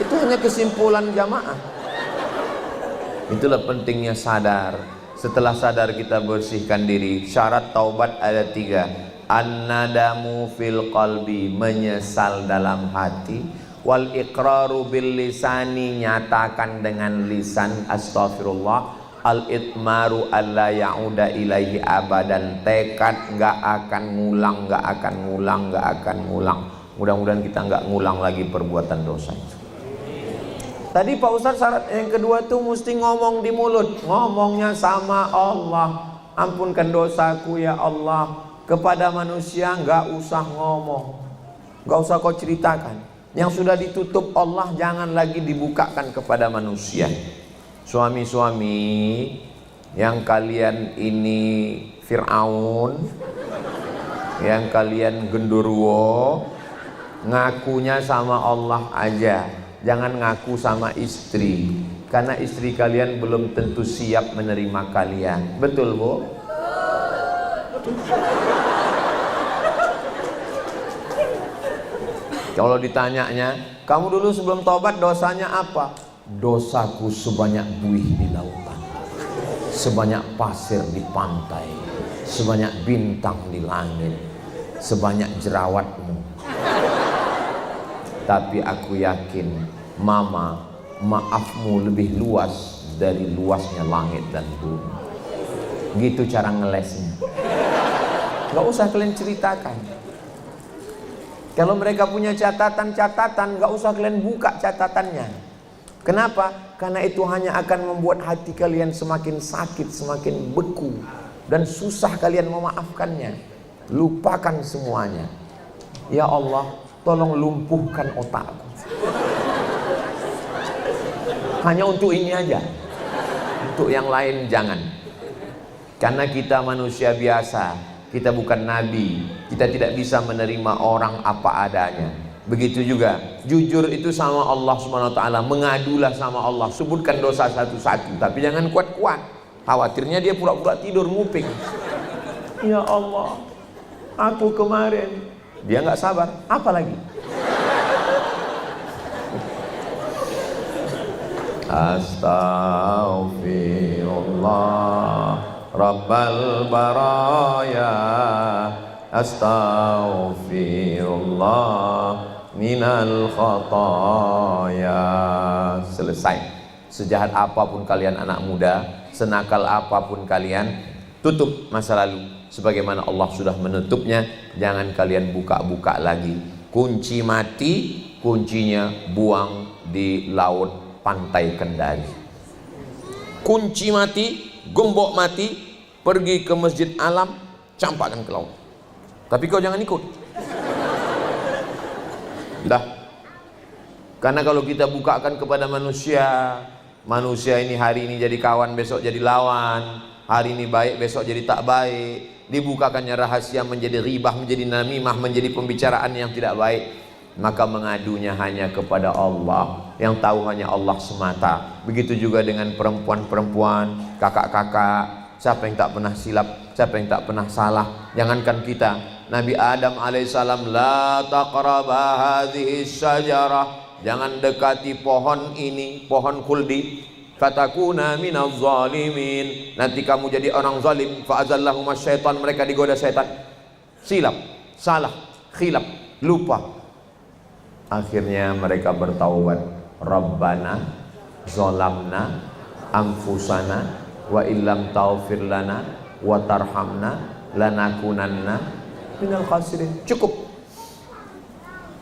Itu hanya kesimpulan jamaah. Itulah pentingnya sadar. Setelah sadar kita bersihkan diri. Syarat taubat ada 3. An-nadamu fil qalbi, menyesal dalam hati. Wal iqraru bil lisani, nyatakan dengan lisan astaghfirullah. Al itmaru alla ya'uda ilaihi abadan, tekad nggak akan ngulang. Mudah-mudahan kita nggak ngulang lagi perbuatan dosa itu. Tadi Pak Ustadz syarat yang kedua tuh mesti ngomong di mulut. Ngomongnya sama Allah. Ampunkan dosaku ya Allah. Kepada manusia nggak usah ngomong. Nggak usah kau ceritakan. Yang sudah ditutup Allah jangan lagi dibukakan kepada manusia. Suami-suami yang kalian ini Fir'aun, yang kalian genderuwo, ngakunya sama Allah aja. Jangan ngaku sama istri, karena istri kalian belum tentu siap menerima kalian. Betul, Bu? Kalau ditanyanya, kamu dulu sebelum taubat dosanya apa? Dosaku sebanyak buih di lautan, sebanyak pasir di pantai, sebanyak bintang di langit, sebanyak jerawatmu. Tapi aku yakin Mama, maafmu lebih luas dari luasnya langit dan bumi. Gitu cara ngelesnya. Gak usah kalian ceritakan. Kalau mereka punya catatan-catatan, gak usah kalian buka catatannya. Kenapa? Karena itu hanya akan membuat hati kalian semakin sakit, semakin beku, dan susah kalian memaafkannya. Lupakan semuanya. Ya Allah, tolong lumpuhkan otakku. Hanya untuk ini aja. Untuk yang lain jangan. Karena kita manusia biasa, kita bukan nabi. Kita tidak bisa menerima orang apa adanya. Begitu juga jujur itu sama Allah Subhanahu wa taala, mengadulah sama Allah, sebutkan dosa satu-satu, tapi jangan kuat-kuat. Khawatirnya dia pura-pura tidur nguping. Ya Allah, aku kemarin. Dia nggak sabar, apa lagi? Astaghfirullah Rabbal baraya, astaghfirullah minal khataya. Selesai. Sejahat apapun kalian anak muda, senakal apapun kalian, tutup masa lalu sebagaimana Allah sudah menutupnya. Jangan kalian buka-buka lagi. Kunci mati, kuncinya buang di laut pantai Kendari. Kunci mati, gembok mati, pergi ke Masjid Alam, campakkan ke laut. Tapi kau jangan ikut. Dah. Karena kalau kita bukakan kepada manusia, manusia ini hari ini jadi kawan, besok jadi lawan, hari ini baik, besok jadi tak baik. Dibukakannya rahasia menjadi ribah, menjadi namimah, menjadi pembicaraan yang tidak baik. Maka mengadunya hanya kepada Allah, yang tahu hanya Allah semata. Begitu juga dengan perempuan-perempuan, kakak-kakak, siapa yang tak pernah silap, siapa yang tak pernah salah. Jangankan kita, Nabi Adam alaihissalam, la taqraba hadhihi syajarah, jangan dekati pohon ini, pohon khuldi, fatakuna minaz zalimin, nanti kamu jadi orang zalim. Fa'azallahuma syaitan, mereka digoda syaitan, silap, salah, khilaf, lupa. Akhirnya mereka bertaubat. Rabbana zolamna anfusana wa illam taghfir lana wa tarhamna lanakunanna minal khasirin. Cukup.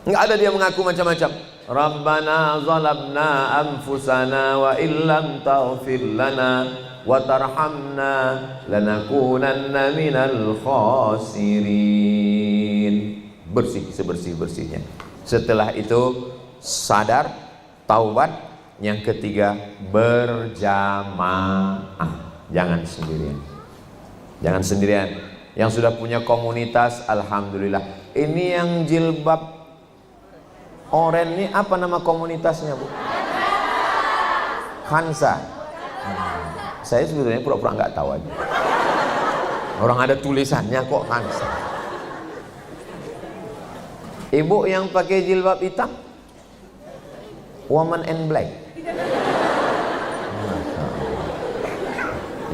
Enggak ada dia mengaku macam-macam. Rabbana zalamna anfusana wa illam taghfir lana wa tarhamna lanakunanna minal khasirin. Bersih sebersih-bersihnya. Setelah itu sadar, taubat. Yang ketiga, berjamaah. Jangan sendirian. Jangan sendirian. Yang sudah punya komunitas, alhamdulillah. Ini yang jilbab oranye ini apa nama komunitasnya, Bu? Khansa. Saya sebetulnya pura-pura nggak tahu aja. Orang ada tulisannya kok Khansa. Ibu yang pakai jilbab hitam, woman in black.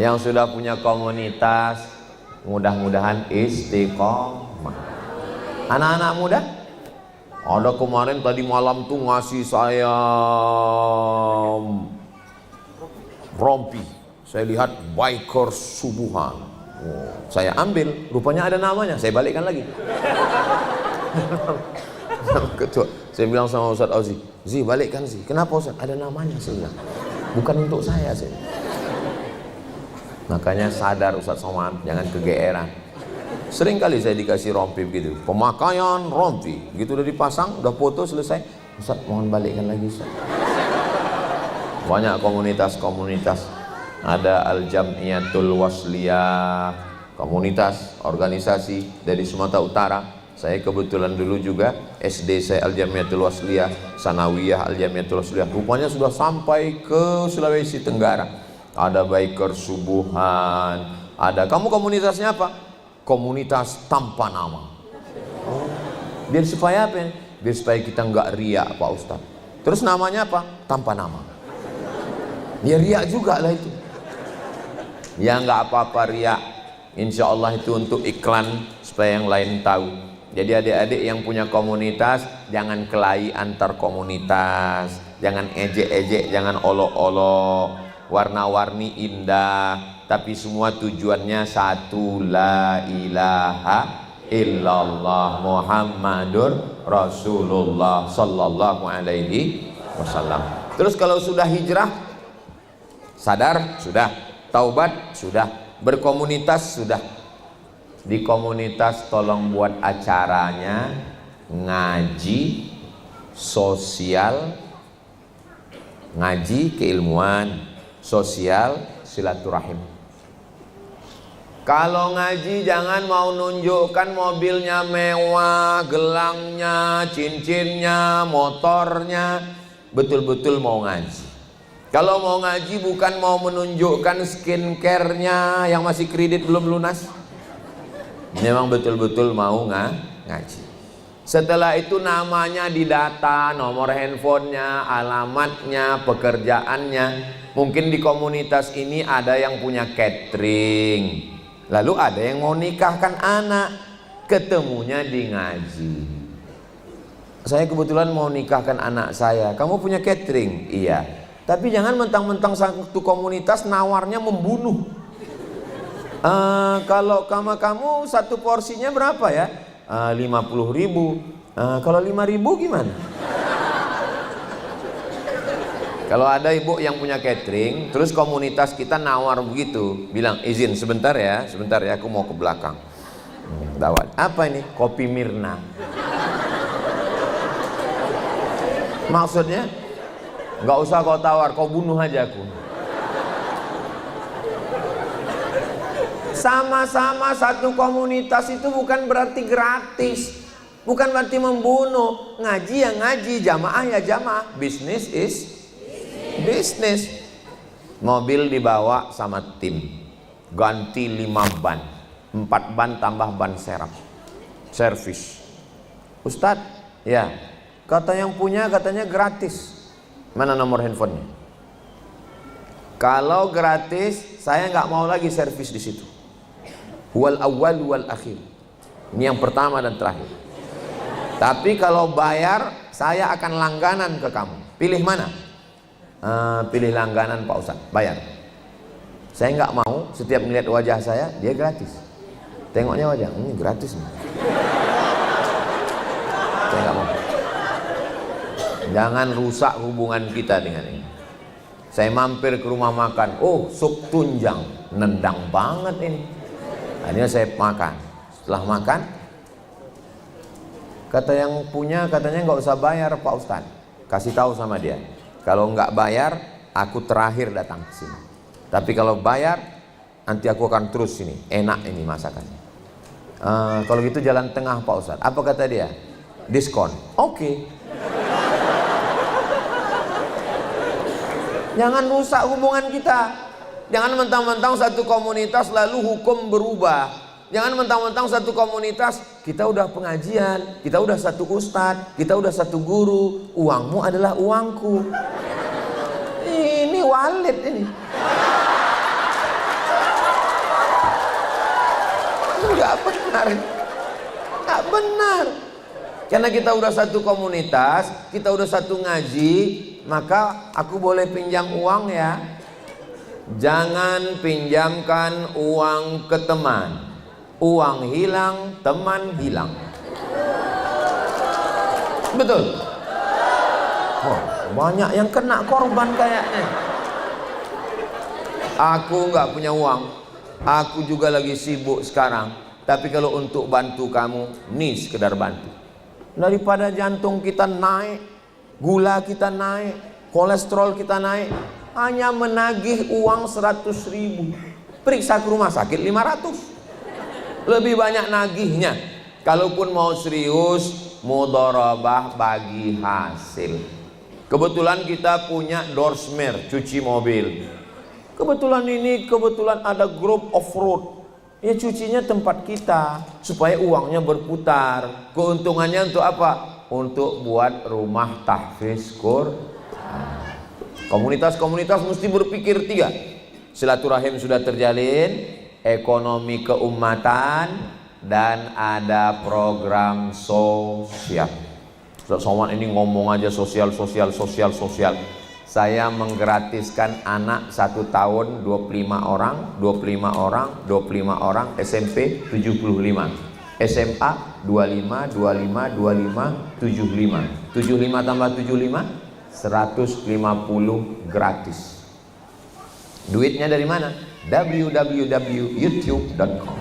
Yang sudah punya komunitas, mudah-mudahan istiqomah. Anak-anak muda, ada kemarin tadi malam tuh ngasih saya rompi. Saya lihat biker subuhan. Oh, saya ambil, rupanya ada namanya. Saya balikkan lagi. Ketua, saya bilang sama Ustaz Auzi, Zi balikkan Zi. Kenapa Ustaz? Ada namanya saya bilang. Bukan untuk saya sih. Makanya sadar Ustaz Somad, jangan kegeeran. Sering kali saya dikasih rompi begitu, pemakaian rompi, begitu udah dipasang, udah foto selesai, Ustaz mohon balikkan lagi Ustaz. Banyak komunitas-komunitas, ada Al-Jam'iyatul Wasliyah, komunitas, organisasi dari Sumatera Utara. Saya kebetulan dulu juga SD saya Al-Jamiatul Wasliyah, Sanawiyah Al-Jamiatul Wasliyah. Rupanya sudah sampai ke Sulawesi Tenggara. Ada biker subuhan, ada. Kamu komunitasnya apa? Komunitas tanpa nama. Biar supaya apa? Biar supaya kita nggak riak Pak Ustaz. Terus namanya apa? Tanpa nama. Ya riak juga lah itu. Ya nggak apa-apa riak. Insya Allah itu untuk iklan supaya yang lain tahu. Jadi adik-adik yang punya komunitas, jangan kelahi antar komunitas, jangan ejek-ejek, jangan olok-olok, warna-warni indah, tapi semua tujuannya satu, la ilaha illallah Muhammadur Rasulullah sallallahu alaihi wasallam. Terus kalau sudah hijrah, sadar sudah, taubat sudah, berkomunitas sudah. Di komunitas tolong buat acaranya ngaji sosial, ngaji keilmuan, sosial, silaturahim. Kalau ngaji jangan mau nunjukkan mobilnya mewah, gelangnya, cincinnya, motornya. Betul-betul mau ngaji. Kalau mau ngaji bukan mau menunjukkan skincare-nya yang masih kredit belum lunas. Memang betul-betul mau ngaji. Setelah itu namanya didata, nomor handphonenya, alamatnya, pekerjaannya. Mungkin di komunitas ini ada yang punya catering. Lalu ada yang mau nikahkan anak, ketemunya di ngaji. Saya kebetulan mau nikahkan anak saya. Kamu punya catering? Iya. Tapi jangan mentang-mentang satu komunitas nawarnya membunuh. Kalau kamu satu porsinya berapa ya? 50.000. Kalau 5.000 gimana? Kalau ada ibu yang punya catering, terus komunitas kita nawar begitu, bilang izin sebentar ya, aku mau ke belakang. Dawat. Apa ini? Kopi Mirna. Maksudnya, nggak usah kau tawar, kau bunuh aja aku. Sama-sama satu komunitas itu bukan berarti gratis, bukan berarti membunuh. Ngaji ya ngaji, jamaah ya jamaah, bisnis is bisnis. Mobil dibawa sama tim, ganti 5 ban, 4 ban tambah ban serap, servis. Ustadz, ya kata yang punya katanya gratis. Mana nomor handphonenya? Kalau gratis, saya nggak mau lagi servis di situ. Wal awal wal akhir. Ini yang pertama dan terakhir. Tapi kalau bayar, saya akan langganan ke kamu. Pilih mana? Pilih langganan Pak Ustadz, bayar. Saya nggak mau setiap melihat wajah saya dia gratis. Tengoknya wajah ini gratis nih. Saya nggak mau. Jangan rusak hubungan kita dengan ini. Saya mampir ke rumah makan, oh sup tunjang, nendang banget ini. Akhirnya saya makan. Setelah makan, kata yang punya katanya nggak usah bayar Pak Ustadz. Kasih tahu sama dia. Kalau nggak bayar, aku terakhir datang ke sini. Tapi kalau bayar, nanti aku akan terus sini. Enak ini masakannya. Kalau gitu jalan tengah Pak Ustadz. Apa kata dia? Diskon. Oke. Jangan rusak hubungan kita. Jangan mentang-mentang satu komunitas lalu hukum berubah. Jangan mentang-mentang satu komunitas kita udah pengajian, kita udah satu ustadz, kita udah satu guru, uangmu adalah uangku. Ini walid ini. Enggak benar. Enggak benar. Karena kita udah satu komunitas, kita udah satu ngaji, maka aku boleh pinjam uang ya. Jangan pinjamkan uang ke teman. Uang hilang, teman hilang. Betul? Oh, banyak yang kena korban kayaknya. Aku nggak punya uang. Aku juga lagi sibuk sekarang. Tapi kalau untuk bantu kamu, nih sekedar bantu. Daripada jantung kita naik, gula kita naik, kolesterol kita naik, hanya menagih uang 100.000. Periksa ke rumah sakit 500. Lebih banyak nagihnya. Kalaupun mau serius, mudharabah bagi hasil. Kebetulan kita punya Dorsmer cuci mobil. Kebetulan ada grup off-road. Ya cucinya tempat kita supaya uangnya berputar. Keuntungannya untuk apa? Untuk buat rumah tahfiz Quran. Komunitas-komunitas mesti berpikir 3. Silaturahim sudah terjalin, ekonomi keumatan, dan ada program sosial. Ustaz Somad ini ngomong aja sosial. Saya menggratiskan anak 1 tahun 25 orang, SMP 75, SMA 25, 75 tambah 75 150 gratis. Duitnya dari mana? www.youtube.com.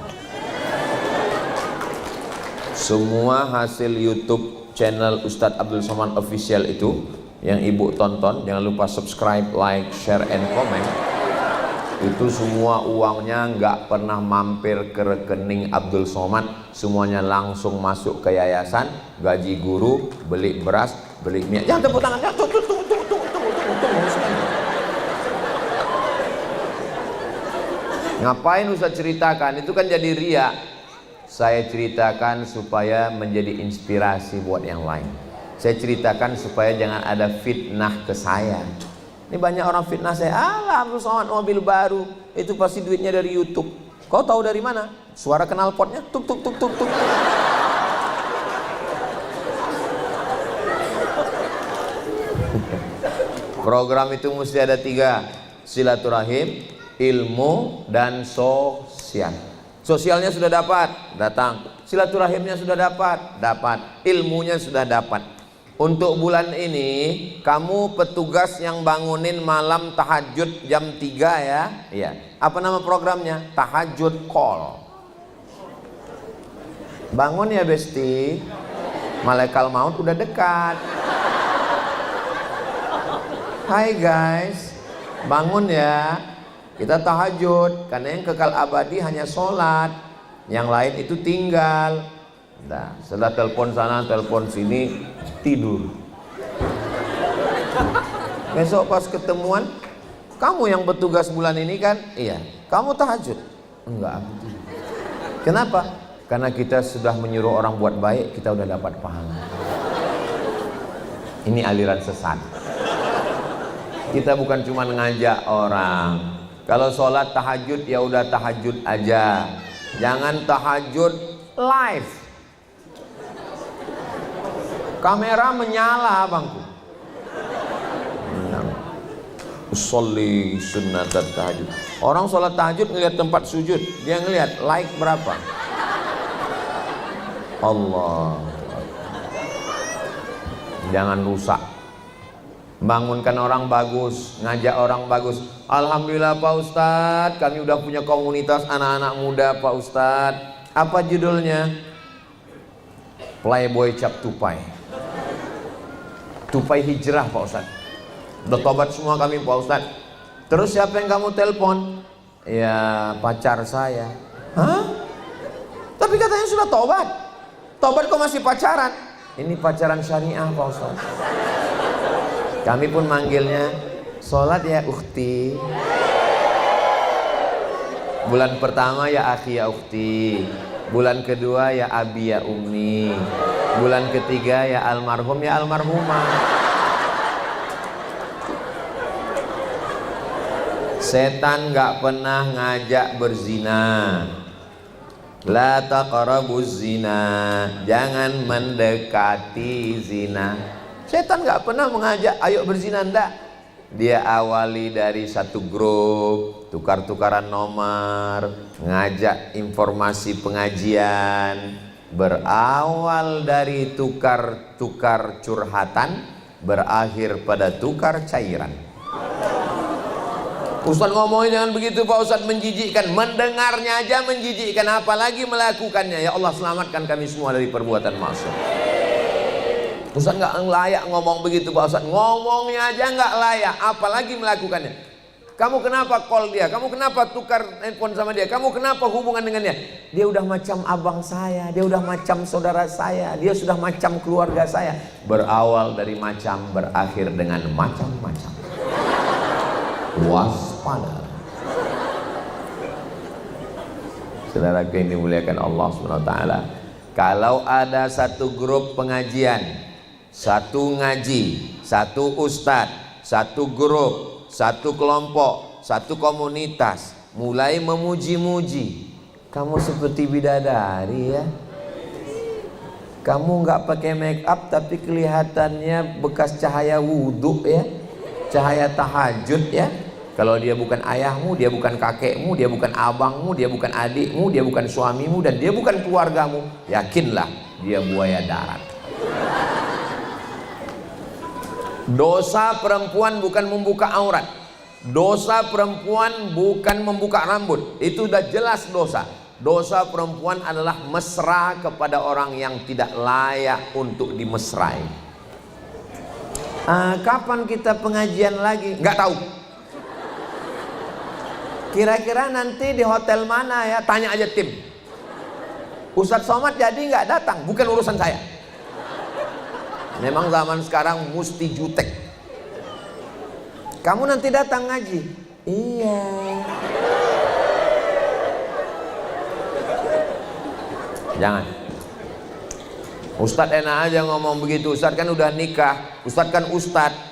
Semua hasil YouTube channel Ustadz Abdul Somad Official itu yang ibu tonton, jangan lupa subscribe, like, share, and comment. Itu semua uangnya nggak pernah mampir ke rekening Abdul Somad, semuanya langsung masuk ke yayasan, gaji guru, beli beras, beli minyak. Jangan tepuk tangan, tunggu. Ngapain Ustaz ceritakan? Itu kan jadi riya. Saya ceritakan supaya menjadi inspirasi buat yang lain. Saya ceritakan supaya jangan ada fitnah ke saya. Ini banyak orang fitnah saya, Abdul Somad mobil baru, itu pasti duitnya dari YouTube. Kau tahu dari mana? Suara knalpotnya, tuk. Program itu mesti ada 3, silaturahim, ilmu, dan sosial. Sosialnya sudah dapat, datang. Silaturahimnya sudah dapat. Ilmunya sudah dapat. Untuk bulan ini kamu petugas yang bangunin malam tahajud jam 3 ya. Iya. Apa nama programnya? Tahajud Call. Bangun ya Besti. Malaikat maut udah dekat. Hai guys. Bangun ya. Kita tahajud karena yang kekal abadi hanya sholat. Yang lain itu tinggal. Nah, setelah telepon sana, telepon sini, tidur. Besok pas ketemuan, kamu yang bertugas bulan ini kan? Iya. Kamu tahajud? Enggak, aku tidur. Kenapa? Karena kita sudah menyuruh orang buat baik, kita udah dapat pahala. Ini aliran sesat. Kita bukan cuma ngajak orang. Kalau sholat tahajud ya udah tahajud aja. Jangan tahajud live. Kamera menyala abangku. Usolli sunnatat tahajud. Orang sholat tahajud ngelihat tempat sujud, dia ngelihat like berapa. Allah. Jangan rusak. Bangunkan orang bagus, ngajak orang bagus. Alhamdulillah Pak Ustadz, kami udah punya komunitas anak-anak muda Pak Ustadz. Apa judulnya? Playboy Cap Tupai. Tupai hijrah Pak Ustadz. Udah tobat semua kami Pak Ustadz. Terus siapa yang kamu telepon? Ya pacar saya. Hah? Tapi katanya sudah tobat. Tobat kok masih pacaran? Ini pacaran syariah Pak Ustadz. Kami pun manggilnya sholat ya ukhti. Bulan pertama ya akhi ya ukhti. Bulan kedua ya abi ya ummi. Bulan ketiga ya almarhum ya almarhumah. Setan gak pernah ngajak berzina. La taqrabuz zina. Jangan mendekati zina. Setan gak pernah mengajak ayo berzina, enggak. Dia awali dari satu grup, tukar-tukaran nomor, ngajak informasi pengajian. Berawal dari tukar-tukar curhatan, berakhir pada tukar cairan. Ustaz ngomongin jangan begitu Pak Ustaz, menjijikkan. Mendengarnya aja menjijikkan, apalagi melakukannya. Ya Allah selamatkan kami semua dari perbuatan maksiat. Ustaz nggak layak ngomong begitu Pak Ustaz. Ngomongnya aja nggak layak, apalagi melakukannya. Kamu kenapa call dia? Kamu kenapa tukar handphone sama dia? Kamu kenapa hubungan dengan dia? Dia udah macam abang saya, dia udah macam saudara saya, dia sudah macam keluarga saya. Berawal dari macam, berakhir dengan macam-macam. Waspada. Saudara yang dimuliakan Allah SWT. Kalau ada satu grup pengajian, satu ngaji, satu ustadz, satu grup, satu kelompok, satu komunitas mulai memuji-muji, kamu seperti bidadari ya. Kamu nggak pakai make up tapi kelihatannya bekas cahaya wudhu ya, cahaya tahajud ya. Kalau dia bukan ayahmu, dia bukan kakekmu, dia bukan abangmu, dia bukan adikmu, dia bukan suamimu, dan dia bukan keluargamu, yakinlah dia buaya darat. Dosa perempuan bukan membuka aurat. Dosa perempuan bukan membuka rambut. Itu udah jelas dosa. Dosa perempuan adalah mesra kepada orang yang tidak layak untuk dimesrai. Kapan kita pengajian lagi? Nggak tahu. Kira-kira nanti di hotel mana ya? Tanya aja tim. Ustadz Somad jadi nggak datang, bukan urusan saya. Memang zaman sekarang mesti jutek. Kamu nanti datang ngaji? Iya. Jangan. Ustadz enak aja ngomong begitu. Ustadz kan udah nikah. Ustadz kan ustadz.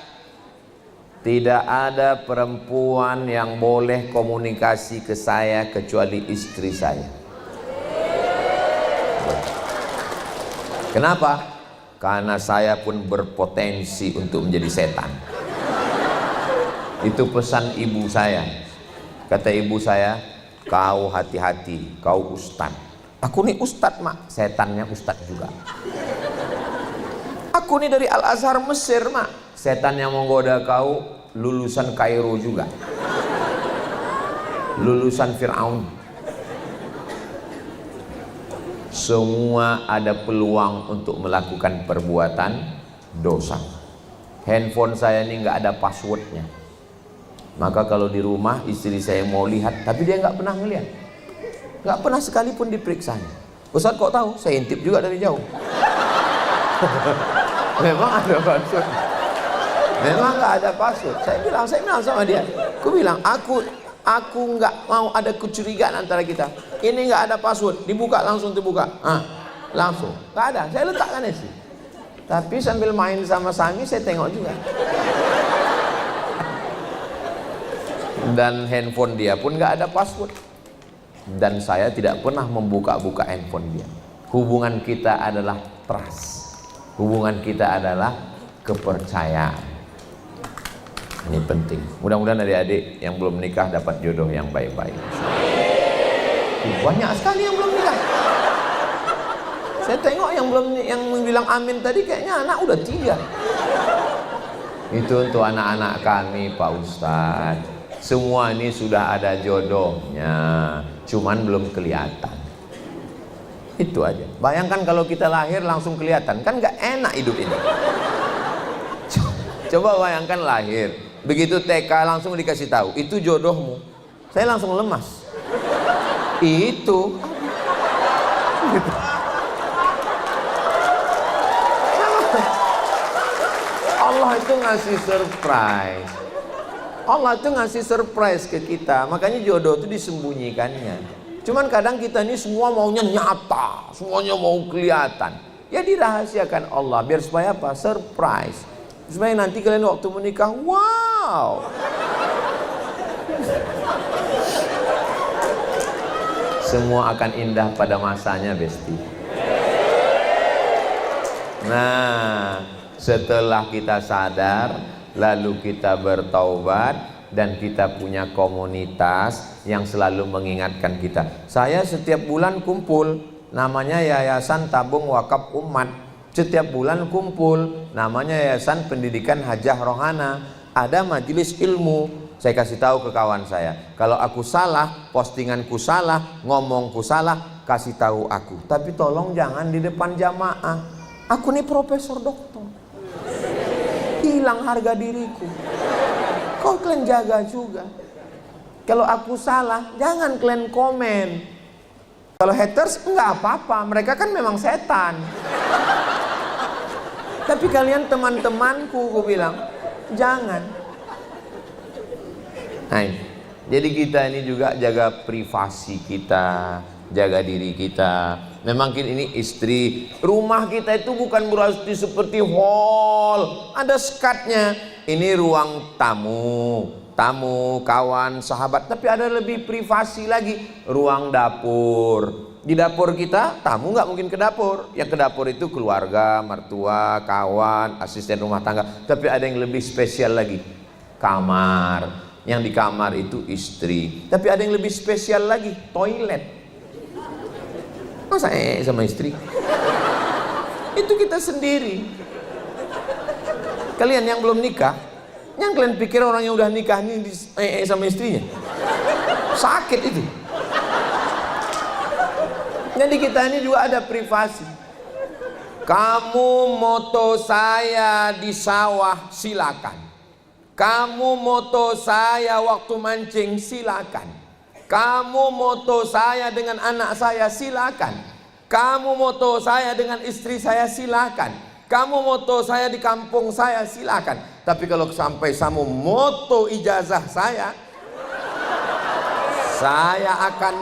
Tidak ada perempuan yang boleh komunikasi ke saya kecuali istri saya. Kenapa? Karena saya pun berpotensi untuk menjadi setan. Itu pesan ibu saya. Kata ibu saya, kau hati-hati, kau ustadz. Aku nih ustadz mak, setannya ustadz juga. Aku nih dari Al-Azhar Mesir mak, setan yang menggoda kau lulusan Kairo juga, lulusan Fir'aun. Semua ada peluang untuk melakukan perbuatan dosa. Handphone saya ini nggak ada passwordnya, maka kalau di rumah istri saya mau lihat, tapi dia nggak pernah ngelihat, nggak pernah sekalipun diperiksanya. Ustaz kok tahu? Saya intip juga dari jauh. Memang ada password. Memang nggak ada password. Saya bilang sama dia. Aku bilang, aku nggak mau ada kecurigaan antara kita. Ini nggak ada password. Dibuka langsung terbuka. Langsung. Nggak ada. Saya letakkan sih. Tapi sambil main sama Sami, saya tengok juga. Dan handphone dia pun nggak ada password. Dan saya tidak pernah membuka-buka handphone dia. Hubungan kita adalah trust. Hubungan kita adalah kepercayaan. Ini penting. Mudah-mudahan adik-adik yang belum nikah dapat jodoh yang baik-baik. Banyak sekali yang belum nikah. Saya tengok yang bilang amin tadi kayaknya anak udah 3. Itu untuk anak-anak kami Pak Ustadz. Semua ini sudah ada jodohnya, cuman belum kelihatan. Itu aja. Bayangkan kalau kita lahir langsung kelihatan, kan nggak enak hidup ini. Coba bayangkan lahir, begitu TK langsung dikasih tahu, itu jodohmu. Saya langsung lemas. Itu. Allah itu ngasih surprise. Allah itu ngasih surprise ke kita, makanya jodoh itu disembunyikannya. Cuman kadang kita ini semua maunya nyata, semuanya mau kelihatan. Ya dirahasiakan Allah, biar supaya apa? Surprise. Supaya nanti kalian waktu menikah, wow. Semua akan indah pada masanya, Besti. Nah, setelah kita sadar, lalu kita bertaubat, dan kita punya komunitas yang selalu mengingatkan kita. Saya setiap bulan kumpul, namanya Yayasan Tabung Wakaf Umat. Setiap bulan kumpul, namanya Yayasan Pendidikan Hajah Rohana. Ada majelis ilmu. Saya kasih tahu ke kawan saya, kalau aku salah, postinganku salah, ngomongku salah, kasih tahu aku. Tapi tolong jangan di depan jamaah. Aku nih profesor doktor. Hilang harga diriku. Kau kalian jaga juga. Kalau aku salah, jangan kalian komen. Kalau haters, enggak apa-apa. Mereka kan memang setan. Tapi kalian teman-temanku, aku bilang, jangan. Nah, jadi kita ini juga jaga privasi kita, jaga diri kita. Memang ini istri, rumah kita itu bukan berarti seperti hall, ada skatnya. Ini ruang tamu, kawan, sahabat, tapi ada lebih privasi lagi, ruang dapur. Di dapur kita, tamu nggak mungkin ke dapur. Yang ke dapur itu keluarga, mertua, kawan, asisten rumah tangga. Tapi ada yang lebih spesial lagi, kamar. Yang di kamar itu istri. Tapi ada yang lebih spesial lagi, toilet. Masa sama istri? Itu kita sendiri. Kalian yang belum nikah, yang kalian pikir orang yang udah nikah ini sama istrinya, sakit itu. Jadi kita ini juga ada privasi. Kamu moto saya di sawah, silakan. Kamu moto saya waktu mancing, silakan. Kamu moto saya dengan anak saya, silakan. Kamu moto saya dengan istri saya, silakan. Kamu moto saya di kampung saya, silakan. Tapi kalau sampai kamu moto ijazah saya akan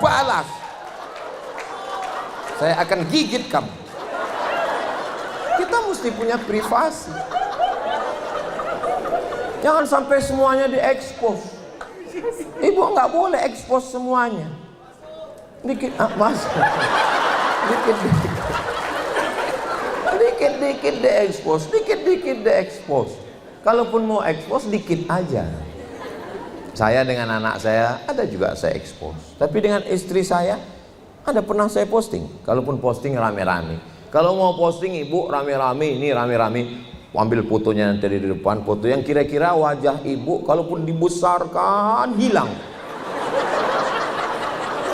balas. Saya akan gigit kamu. Kita mesti punya privasi. Jangan sampai semuanya diekspos. Ibu nggak boleh ekspos semuanya. Dikit, mas. Dikit-dikit diekspos, dikit-dikit diekspos. Kalaupun mau ekspos, dikit aja. Saya dengan anak saya ada juga saya ekspos. Tapi dengan istri saya ada pernah saya posting. Kalaupun posting rame-rame. Kalau mau posting ibu rame-rame, ini rame-rame, ambil fotonya nanti di depan, foto yang kira-kira wajah ibu kalaupun dibesarkan hilang.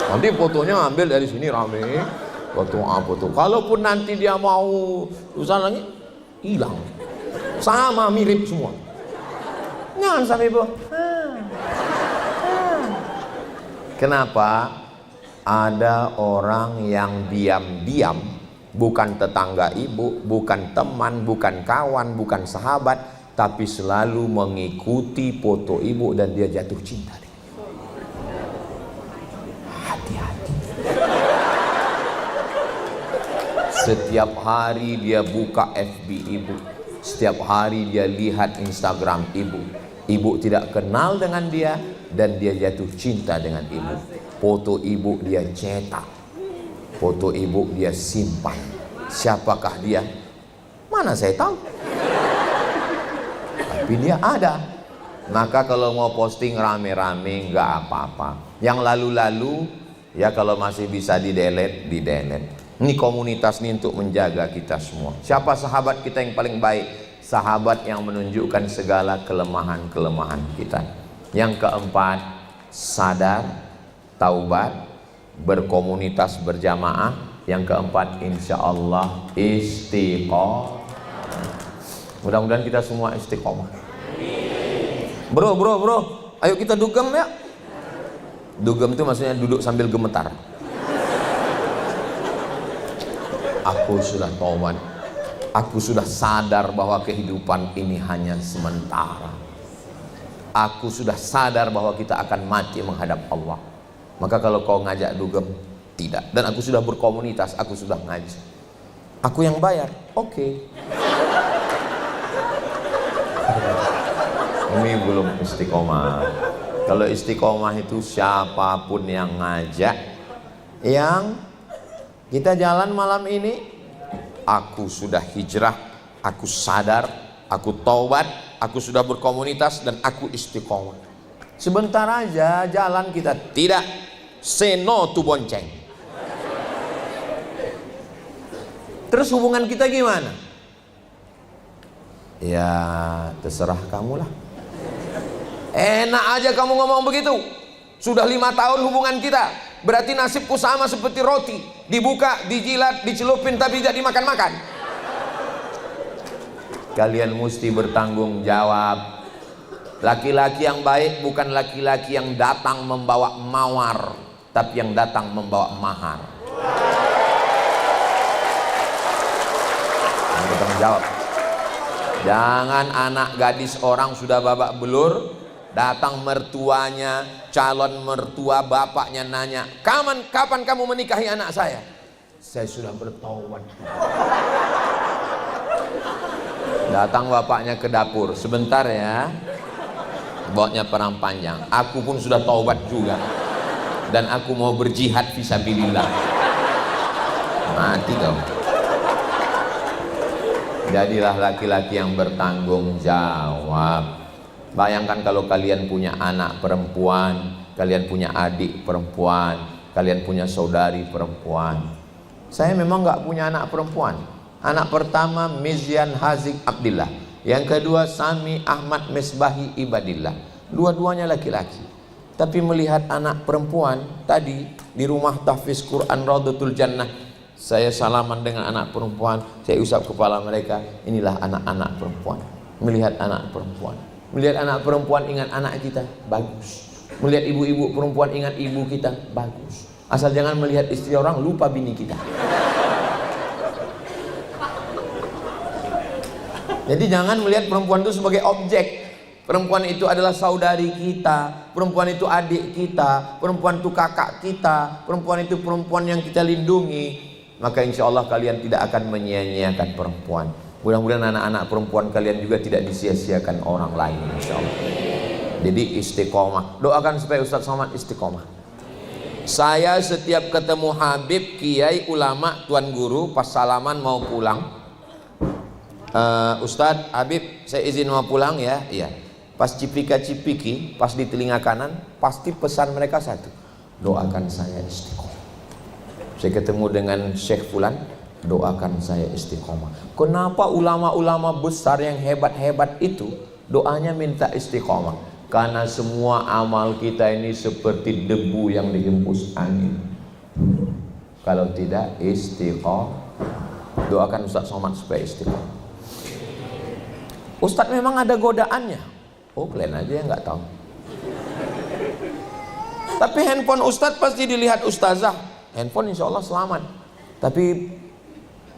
Nanti fotonya ambil dari sini rame, foto. Kalaupun nanti dia mau usaha lagi, hilang. Sama mirip semua. Jangan sampai ibu. Kenapa? Ada orang yang diam-diam, bukan tetangga ibu, bukan teman, bukan kawan, bukan sahabat, tapi selalu mengikuti foto ibu dan dia jatuh cinta. Hati-hati. Setiap hari dia buka FB ibu, setiap hari dia lihat Instagram ibu. Ibu tidak kenal dengan dia dan dia jatuh cinta dengan ibu. Foto ibu dia cetak, foto ibu dia simpan. Siapakah dia? Mana saya tahu. Tapi dia ada. Maka kalau mau posting rame-rame nggak apa-apa. Yang lalu-lalu ya kalau masih bisa di-delete, di-delete. Ini komunitas ini untuk menjaga kita semua. Siapa sahabat kita yang paling baik? Sahabat yang menunjukkan segala kelemahan-kelemahan kita. Yang keempat, sadar, taubat, berkomunitas berjamaah. Yang keempat, insya Allah istiqomah. Mudah-mudahan kita semua istiqomah. Bro, ayo kita dugem ya. Dugem itu maksudnya duduk sambil gemetar. Aku sudah taubat. Aku sudah sadar bahwa kehidupan ini hanya sementara. Aku sudah sadar bahwa kita akan mati menghadap Allah. Maka kalau kau ngajak dugem, tidak. Dan aku sudah berkomunitas, aku sudah ngaji. Aku yang bayar, oke. Ini belum istiqomah. Kalau istiqomah itu siapapun yang ngajak, yang kita jalan malam ini, aku sudah hijrah, aku sadar, aku taubat, aku sudah berkomunitas dan aku istiqomah. Sebentar aja jalan kita, tidak, say no to bonceng. Terus hubungan kita gimana? Ya terserah kamu lah. Enak aja kamu ngomong begitu. Sudah 5 tahun hubungan kita, berarti nasibku sama seperti roti, dibuka, dijilat, dicelupin tapi tidak dimakan-makan. Kalian mesti bertanggung jawab. Laki-laki yang baik bukan laki-laki yang datang membawa mawar, tapi yang datang membawa mahar. Bertanggung jawab. Jangan anak gadis orang sudah babak belur, datang mertuanya, calon mertua bapaknya nanya, kapan kamu menikahi anak saya? Saya sudah bertaubat. Datang bapaknya ke dapur, sebentar ya, bautnya perang panjang. Aku pun sudah taubat juga, dan aku mau berjihad fisabilillah. Mati kau. Jadilah laki-laki yang bertanggung jawab. Bayangkan kalau kalian punya anak perempuan, kalian punya adik perempuan, kalian punya saudari perempuan. Saya memang nggak punya anak perempuan. Anak pertama Mizyan Hazik Abdillah, yang kedua Sami Ahmad Misbahi Ibadillah. Dua-duanya laki-laki. Tapi melihat anak perempuan tadi di rumah tahfiz Quran Raudhatul Jannah, saya salaman dengan anak perempuan, saya usap kepala mereka. Inilah anak-anak perempuan. Melihat anak perempuan, melihat anak perempuan, ingat anak kita bagus. Melihat ibu-ibu perempuan ingat ibu kita, bagus. Asal jangan melihat istri orang lupa bini kita. Jadi jangan melihat perempuan itu sebagai objek. Perempuan itu adalah saudari kita, perempuan itu adik kita, perempuan itu kakak kita, perempuan itu perempuan yang kita lindungi. Maka insya Allah kalian tidak akan menyia-nyiakan perempuan. Mudah-mudahan anak-anak perempuan kalian juga tidak disia-siakan orang lain, insya Allah. Jadi istiqomah. Doakan supaya Ustadz Somad istiqomah. Saya setiap ketemu Habib, kiai, ulama, tuan guru, pas salaman mau pulang, Ustadz, Habib, saya izin mau pulang ya. Iya. Pas cipika-cipiki, pas di telinga kanan, pasti pesan mereka satu, doakan saya istiqomah. Saya ketemu dengan Syekh Fulan, doakan saya istiqomah. Kenapa ulama-ulama besar yang hebat-hebat itu doanya minta istiqomah? Karena semua amal kita ini seperti debu yang dihembus angin. Kalau tidak istiqomah, doakan Ustadz Somad supaya istiqomah. Ustadz memang ada godaannya. Oh, kalian aja yang nggak tahu. Tapi handphone Ustadz pasti dilihat ustazah. Handphone insya Allah selamat. Tapi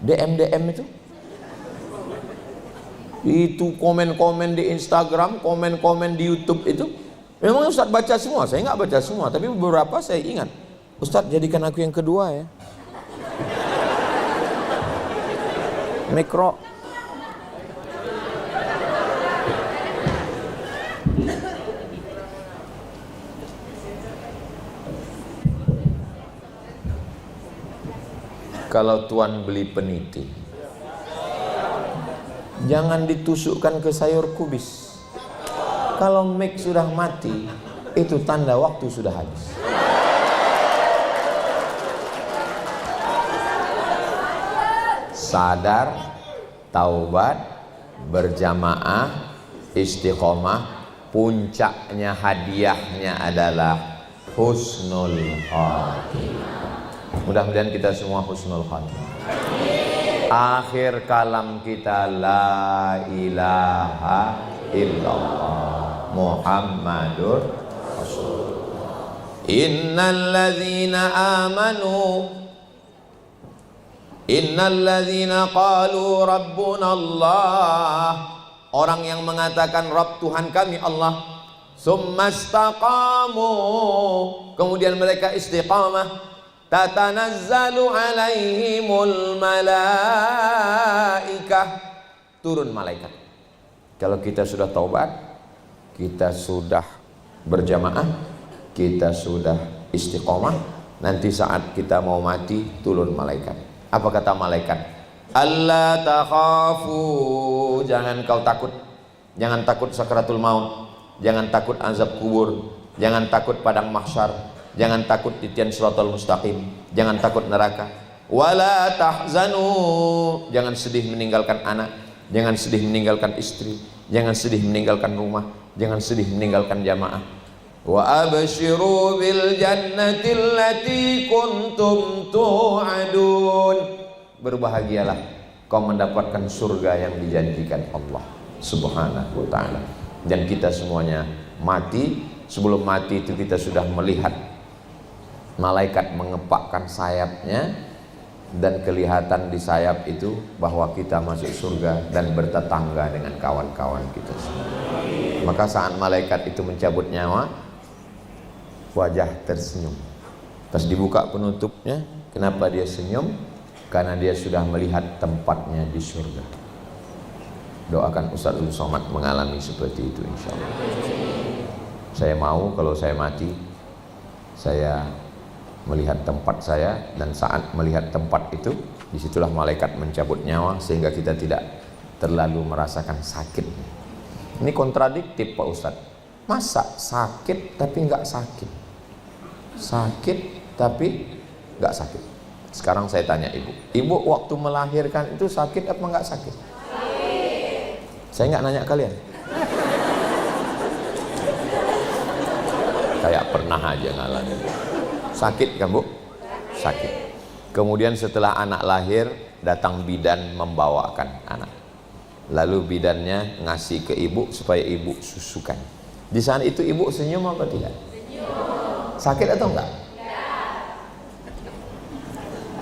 DM itu komen-komen di Instagram, komen-komen di YouTube itu, memang Ustadz baca semua. Saya nggak baca semua, tapi beberapa saya ingat. Ustadz, jadikan aku yang kedua ya. Mikro. Kalau tuan beli peniti, jangan ditusukkan ke sayur kubis. Kalau mic sudah mati, itu tanda waktu sudah habis. Sadar, taubat, berjamaah, istiqomah, puncaknya hadiahnya adalah husnul khatimah. Mudah-mudahan kita semua husnul khatimah. Akhir kalam kita la ilaha illallah Muhammadur Rasulullah. Innal ladzina qalu rabbuna Allah, orang yang mengatakan Rabb Tuhan kami Allah, summastaqamu, kemudian mereka istiqamah, tatanazzalu alaihimul malaikah, turun malaikat. Kalau kita sudah taubat, kita sudah berjamaah, kita sudah istiqomah, nanti saat kita mau mati turun malaikat. Apa kata malaikat? Allah takhafu, jangan kau takut. Jangan takut sakratul maut, jangan takut azab kubur, jangan takut padang mahsyar, jangan takut titian siratal mustaqim, jangan takut neraka. Wala tahzanu, jangan sedih meninggalkan anak, jangan sedih meninggalkan istri, jangan sedih meninggalkan rumah, jangan sedih meninggalkan jamaah. Wa abshiru bil jannati allati kuntum tu'adun, berbahagialah kau mendapatkan surga yang dijanjikan Allah Subhanahu wa ta'ala. Dan kita semuanya mati, sebelum mati itu kita sudah melihat malaikat mengepakkan sayapnya, dan kelihatan di sayap itu bahwa kita masuk surga dan bertetangga dengan kawan-kawan kita semua. Maka saat malaikat itu mencabut nyawa, wajah tersenyum. Pas dibuka penutupnya, kenapa dia senyum? Karena dia sudah melihat tempatnya di surga. Doakan Ustadzul Somad mengalami seperti itu insya Allah. Saya mau kalau saya mati, saya melihat tempat saya, dan saat melihat tempat itu, disitulah malaikat mencabut nyawa sehingga kita tidak terlalu merasakan sakit. Ini kontradiktif Pak Ustadz. Masa sakit tapi nggak sakit, sakit tapi nggak sakit? Sekarang saya tanya ibu waktu melahirkan itu sakit apa nggak sakit? Saya nggak nanya kalian. Kayak pernah aja ngalamin. Sakit kan Bu? Sakit. Kemudian setelah anak lahir, datang bidan membawakan anak. Lalu bidannya ngasih ke ibu supaya ibu susukan. Di saat itu ibu senyum apa tidak? Senyum. Sakit atau enggak?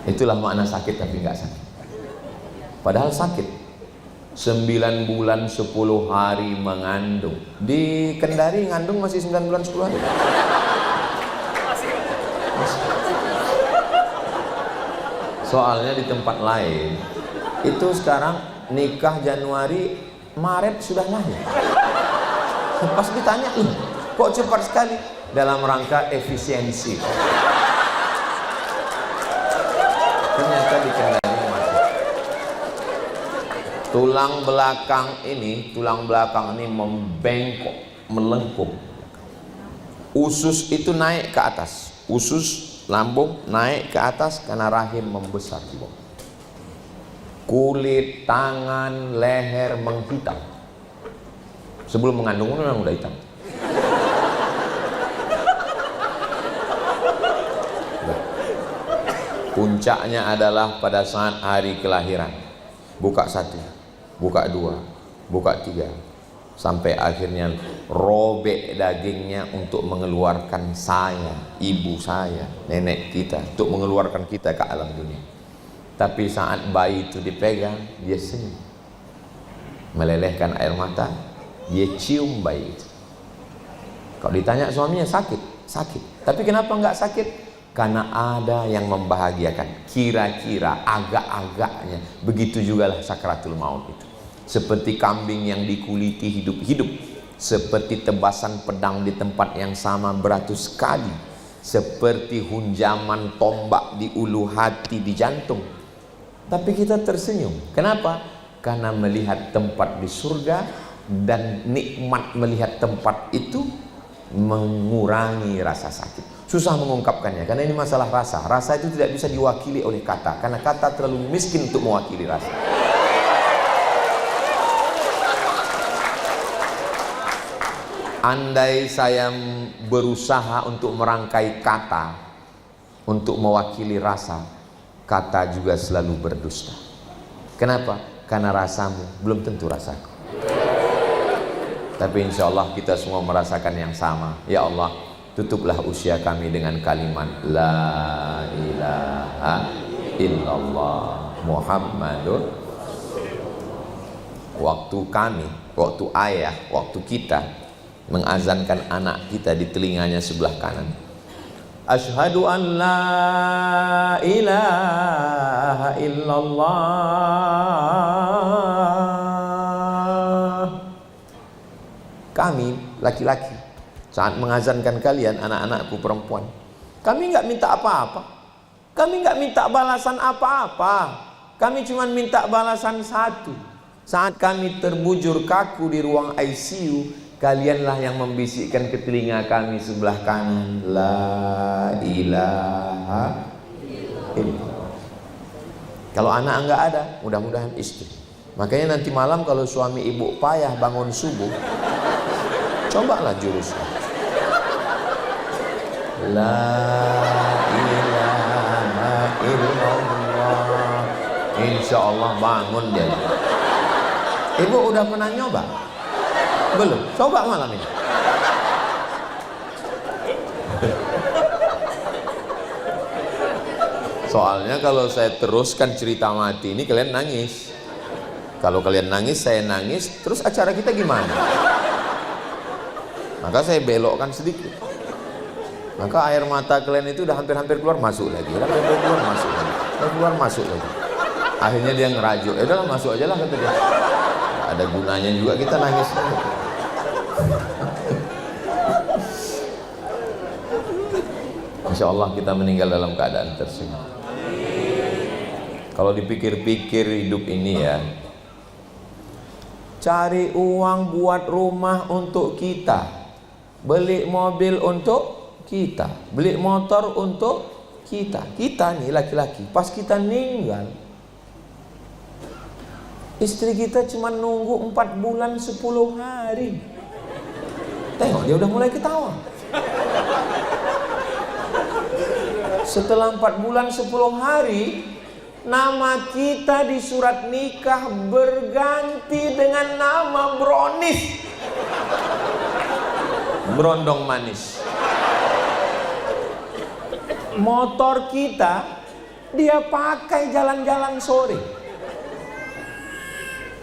Itulah makna sakit tapi enggak sakit. Padahal sakit. 9 bulan 10 hari mengandung. Di Kendari ngandung masih 9 bulan 10 hari. Soalnya di tempat lain itu sekarang nikah Januari, Maret sudah lahir. Pas ditanya, kok cepat sekali? Dalam rangka efisiensi. Ternyata di Kendari masih. Tulang belakang ini membengkok, melengkung. Usus itu naik ke atas. Usus lambung naik ke atas karena rahim membesar di bawah. Kulit, tangan, leher menghitam. Sebelum mengandung memang udah hitam. Puncaknya adalah pada saat hari kelahiran. Buka 1, buka 2, buka 3. Sampai akhirnya robek dagingnya untuk mengeluarkan saya, ibu saya, nenek kita, untuk mengeluarkan kita ke alam dunia. Tapi saat bayi itu dipegang, dia senyum, melelehkan air mata, dia cium bayi itu. Kalau ditanya suaminya sakit, sakit. Tapi kenapa enggak sakit? Karena ada yang membahagiakan. Kira-kira, agak-agaknya, begitu jugalah sakratul maut itu. Seperti kambing yang dikuliti hidup-hidup, seperti tebasan pedang di tempat yang sama beratus kali, seperti hunjaman tombak di ulu hati, di jantung. Tapi kita tersenyum. Kenapa? Karena melihat tempat di surga, dan nikmat melihat tempat itu mengurangi rasa sakit. Susah mengungkapkannya karena ini masalah rasa. Rasa itu tidak bisa diwakili oleh kata, karena kata terlalu miskin untuk mewakili rasa. Andai saya berusaha untuk merangkai kata untuk mewakili rasa, kata juga selalu berdusta. Kenapa? Karena rasamu belum tentu rasaku. Tapi insya Allah kita semua merasakan yang sama. Ya Allah, tutuplah usia kami dengan kalimat La ilaha illallah Muhammadun. Waktu kami, waktu ayah, waktu kita mengazankan anak kita di telinganya sebelah kanan, Asyhadu an la ilaha illallah. Kami laki-laki saat mengazankan kalian, anak-anakku perempuan, kami nggak minta apa-apa, kami nggak minta balasan apa-apa, kami cuma minta balasan satu. Saat kami terbujur kaku di ruang ICU, kalianlah yang membisikkan ke telinga kami sebelah kanan, La ilaha illallah. Kalau anak enggak ada, mudah-mudahan istri. Makanya nanti malam kalau suami ibu payah bangun subuh, cobalah jurusnya La ilaha illallah. Insya Allah bangun dia. Ibu udah pernah nyoba? Belum? Coba malam ini. Soalnya kalau saya teruskan cerita mati ini kalian nangis. Kalau kalian nangis, saya nangis, terus acara kita gimana? Maka saya belokkan sedikit. Maka air mata kalian itu udah hampir-hampir keluar, masuk lagi. Udah hampir keluar, masuk lagi. Udah keluar, masuk lagi. Akhirnya dia ngerajuk. Ya udahlah, masuk aja lah, kata dia. Gak ada gunanya juga kita nangis. Insya Allah kita meninggal dalam keadaan tersenyum. Kalau dipikir-pikir hidup ini ya, cari uang buat rumah untuk kita, beli mobil untuk kita, beli motor untuk kita. Kita nih laki-laki, pas kita meninggal, istri kita cuma nunggu 4 bulan 10 hari. Tengok dia udah mulai ketawa. Setelah 4 bulan 10 hari, nama kita di surat nikah berganti dengan nama Bronis, berondong manis. Motor kita dia pakai jalan-jalan sore.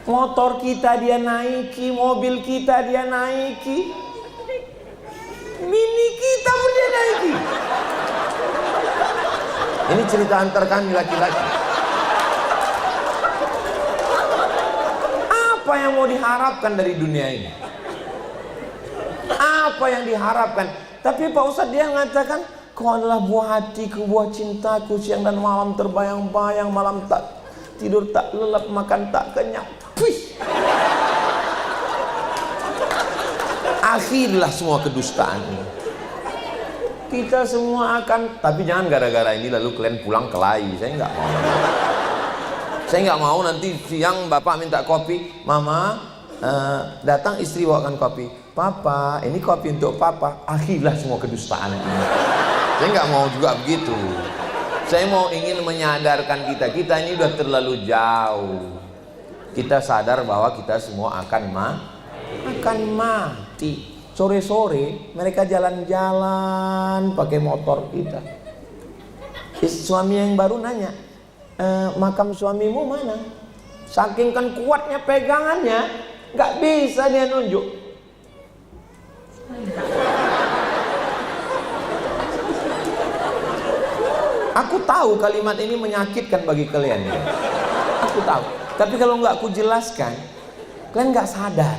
Motor kita dia naiki, mobil kita dia naiki, mini kita pun dia naiki. Ini cerita antar kami laki-laki. Apa yang mau diharapkan dari dunia ini? Apa yang diharapkan? Tapi Pak Ustadz dia mengatakan, kau adalah buah hatiku, buah cintaku, siang dan malam terbayang-bayang, malam tak tidur tak lelap, makan tak kenyang. Wih. Akhirlah semua kedustaan ini. Kita semua akan, tapi jangan gara-gara ini lalu kalian pulang kelahi. Saya nggak mau. Saya nggak mau nanti siang bapak minta kopi, mama datang istri bawakan kopi, papa ini kopi untuk papa. Akhirlah semua kedustaan ini. Saya nggak mau juga begitu. Saya mau ingin menyadarkan kita ini udah terlalu jauh. Kita sadar bahwa kita semua akan mati. Sore-sore mereka jalan-jalan pakai motor kita. Suami yang baru nanya, makam suamimu mana? Saking kan kuatnya pegangannya, nggak bisa dia nunjuk. Aku tahu kalimat ini menyakitkan bagi kalian ya. Aku tahu. Tapi kalau nggak aku jelaskan, kalian nggak sadar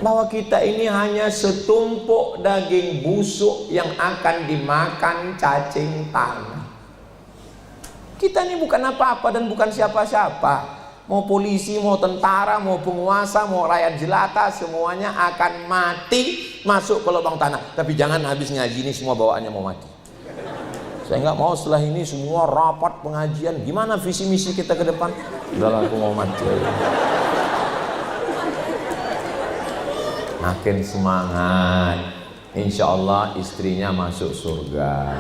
bahwa kita ini hanya setumpuk daging busuk yang akan dimakan cacing tanah. Kita ini bukan apa-apa dan bukan siapa-siapa. Mau polisi, mau tentara, mau penguasa, mau rakyat jelata, semuanya akan mati masuk ke lubang tanah. Tapi jangan habis ngaji ini semua bawaannya mau mati. Saya nggak mau setelah ini semua rapat pengajian. Gimana visi misi kita ke depan? Udah aku mau mati. Makin semangat, insya Allah istrinya masuk surga,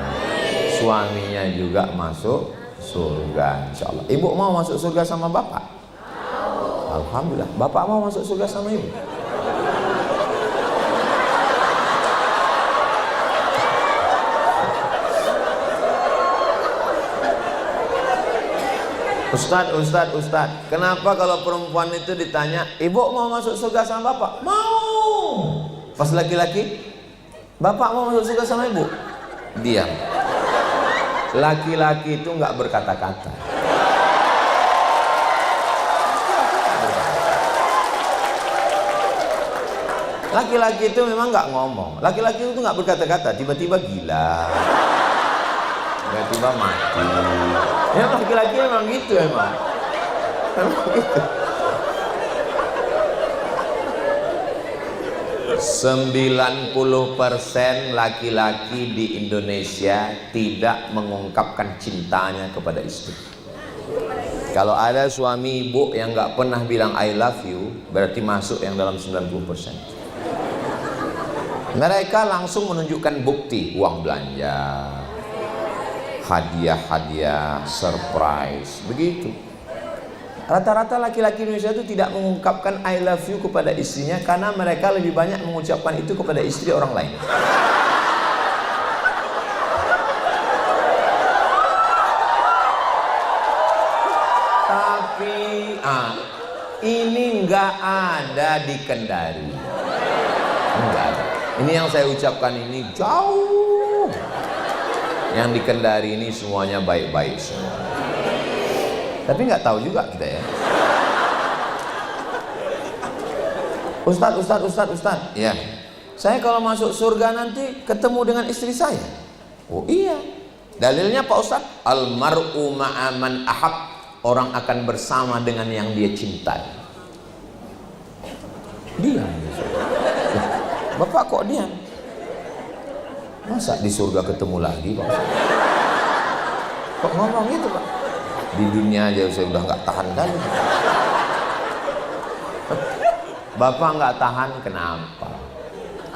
suaminya juga masuk surga, insya Allah. Ibu mau masuk surga sama bapak? Alhamdulillah. Bapak mau masuk surga sama ibu? Ustadz, kenapa kalau perempuan itu ditanya, ibu mau masuk surga sama bapak? Mau. Pas laki-laki, bapak mau masuk surga sama ibu? Diam. Laki-laki itu nggak berkata-kata. Laki-laki itu memang nggak ngomong. Laki-laki itu nggak berkata-kata. Tiba-tiba gila, tiba-tiba mati. Ya laki-laki emang gitu emang gitu. 90% laki-laki di Indonesia tidak mengungkapkan cintanya kepada istri. Kalau ada suami ibu yang nggak pernah bilang I love you, berarti masuk yang dalam 90%. Mereka langsung menunjukkan bukti, uang belanja, hadiah-hadiah, surprise, begitu. Rata-rata laki-laki Indonesia itu tidak mengungkapkan I love you kepada istrinya karena mereka lebih banyak mengucapkan itu kepada istri orang lain. Tapi ini nggak ada di Kendari. Enggak ada. Ini yang saya ucapkan ini jauh. Yang di Kendari ini semuanya baik-baik semua. Tapi nggak tahu juga kita ya. Ustadz. Ya. Saya kalau masuk surga nanti ketemu dengan istri saya. Oh iya. Dalilnya Pak Ustadz, almar'u ma'aman ahab. Orang akan bersama dengan yang dia cintai. Diam. Bapak kok diam? Masa di surga ketemu lagi Pak Ustadz? Kok ngomong gitu Pak? Di dunia aja saya udah nggak tahan kali. Bapak nggak tahan kenapa?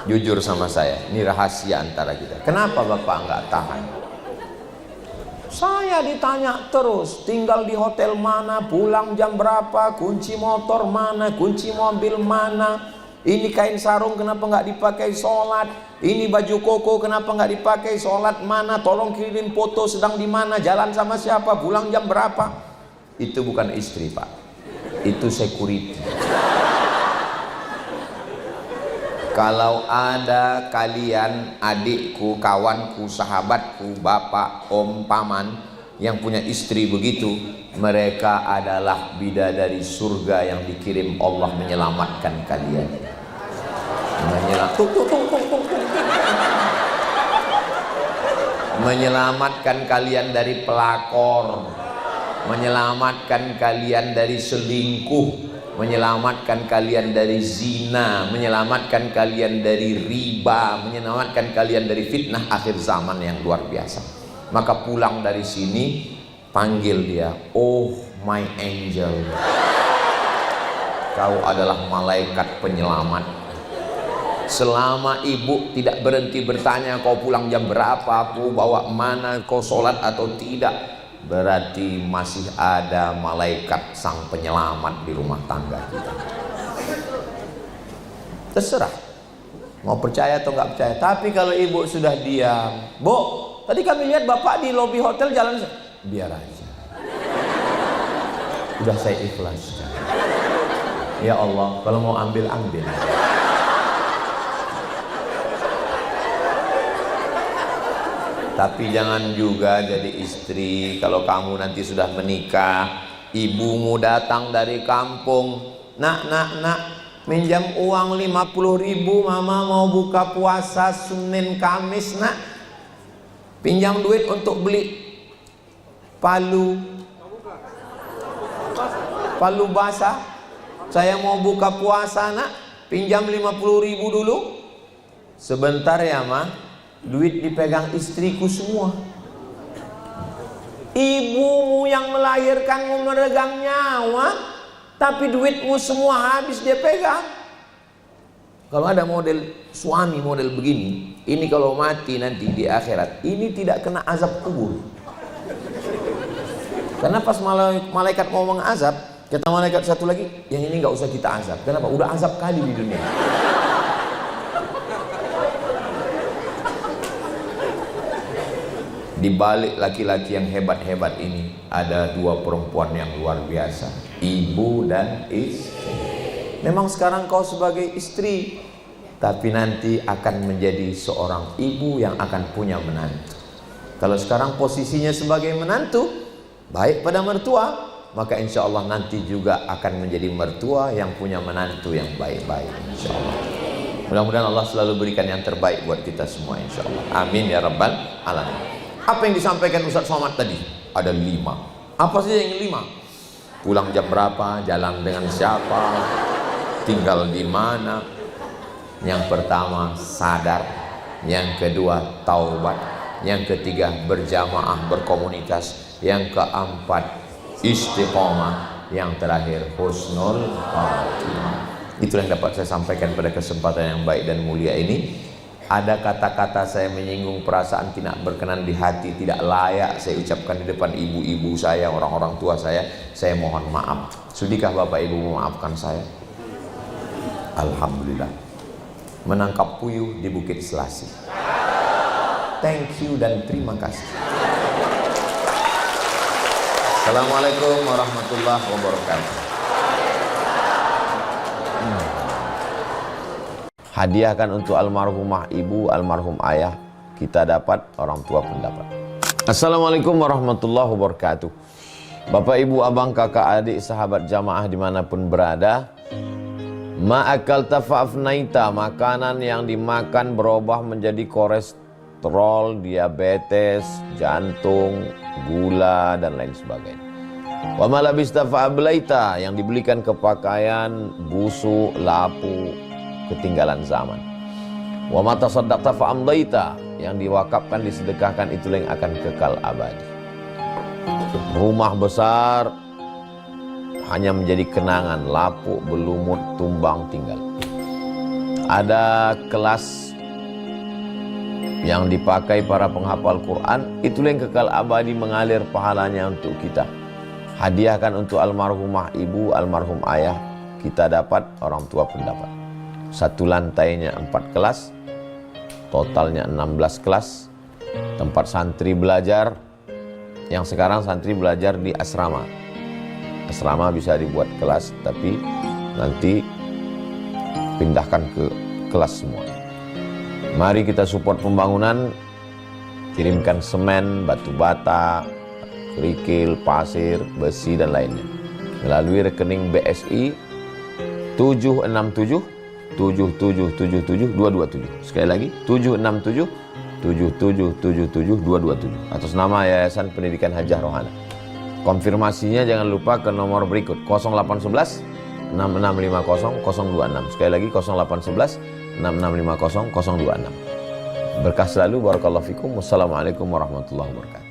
Jujur sama saya, ini rahasia antara kita. Kenapa Bapak nggak tahan? Saya ditanya terus, tinggal di hotel mana, pulang jam berapa, kunci motor mana, kunci mobil mana, Ini kain sarung kenapa nggak dipakai sholat? Ini baju koko kenapa nggak dipakai sholat? Mana? Tolong kirim foto sedang di mana? Jalan sama siapa? Pulang jam berapa? Itu bukan istri, Pak. Itu security. Kalau ada kalian, adikku, kawanku, sahabatku, bapak, om, paman yang punya istri begitu, mereka adalah bidadari surga yang dikirim Allah menyelamatkan kalian. Menyelamatkan kalian dari pelakor, menyelamatkan kalian dari selingkuh, menyelamatkan kalian dari zina, menyelamatkan kalian dari riba, menyelamatkan kalian dari fitnah akhir zaman yang luar biasa. Maka pulang dari sini, panggil dia, oh my angel, kau adalah malaikat penyelamat. Selama ibu tidak berhenti bertanya kau pulang jam berapa, aku bawa mana, kau sholat atau tidak, berarti masih ada malaikat sang penyelamat di rumah tangga kita. Terserah mau percaya atau nggak percaya. Tapi kalau ibu sudah diam, Bu, tadi kami lihat bapak di lobi hotel jalan, biar aja, udah saya ikhlas. Ya Allah, kalau mau ambil. Tapi jangan juga jadi istri. Kalau kamu nanti sudah menikah, ibumu datang dari kampung, nak, minjam uang 50.000, mama mau buka puasa Senin Kamis, nak. Pinjam duit untuk beli palu basah, saya mau buka puasa, nak. Pinjam 50.000 dulu. Sebentar ya, Ma. Duit dipegang istriku semua. Ibumu yang melahirkanmu meregang nyawa, tapi duitmu semua habis dia pegang. Kalau ada model suami model begini, ini kalau mati nanti di akhirat, ini tidak kena azab kubur. Karena pas malaikat mau mengazab, kata malaikat satu lagi, yang ini nggak usah kita azab. Kenapa? Udah azab kali di dunia. Di balik laki-laki yang hebat-hebat ini ada dua perempuan yang luar biasa, ibu dan istri. Memang sekarang kau sebagai istri, tapi nanti akan menjadi seorang ibu yang akan punya menantu. Kalau sekarang posisinya sebagai menantu, baik pada mertua, maka insya Allah nanti juga akan menjadi mertua yang punya menantu yang baik-baik, insya Allah. Mudah-mudahan Allah selalu berikan yang terbaik buat kita semua, insya Allah. Amin ya rabbal alamin. Apa yang disampaikan Ustaz Somad tadi? Ada 5. Apa sih yang 5? Pulang jam berapa, jalan dengan siapa, tinggal di mana. Yang pertama sadar, yang kedua taubat, yang ketiga berjamaah berkomunitas, yang keempat istiqomah, yang terakhir husnul khatimah. Itulah yang dapat saya sampaikan pada kesempatan yang baik dan mulia ini. Ada kata-kata saya menyinggung perasaan tidak berkenan di hati, tidak layak saya ucapkan di depan ibu-ibu saya, orang-orang tua saya mohon maaf. Sudikah Bapak Ibu memaafkan saya? Alhamdulillah. Menangkap puyuh di Bukit Selasih. Thank you dan terima kasih. Assalamualaikum warahmatullahi wabarakatuh. Hadiahkan untuk almarhumah ibu, almarhum ayah, kita dapat, orang tua pun dapat. Assalamualaikum warahmatullahi wabarakatuh. Bapak, ibu, abang, kakak, adik, sahabat jamaah dimanapun berada, ma'akal tafa'afnaita, makanan yang dimakan berubah menjadi kolesterol, diabetes, jantung, gula, dan lain sebagainya. Wa malabista fa'ablaita, yang dibelikan ke pakaian, busuk, lapu, ketinggalan zaman. Wa mata saddaqta fa'amdaita, yang diwakafkan, disedekahkan, itulah yang akan kekal abadi. Rumah besar hanya menjadi kenangan, lapuk, berlumut, tumbang, tinggal. Ada kelas yang dipakai para penghafal Quran, itulah yang kekal abadi, mengalir pahalanya untuk kita. Hadiahkan untuk almarhumah ibu, almarhum ayah, kita dapat, orang tua pun dapat. Satu lantainya 4 kelas, totalnya 16 kelas. Tempat santri belajar, yang sekarang santri belajar di asrama. Asrama bisa dibuat kelas, tapi nanti pindahkan ke kelas semua. Mari kita support pembangunan, kirimkan semen, batu bata, kerikil, pasir, besi dan lainnya melalui rekening BSI 767 7777 227. Sekali lagi 767 7777 227 atas nama Yayasan Pendidikan Hajah Rohana. Konfirmasinya jangan lupa ke nomor berikut 0811 6650 026. Sekali lagi 0811 6650 026. Berkah selalu, barakallahu fikum. Wassalamualaikum warahmatullahi wabarakatuh.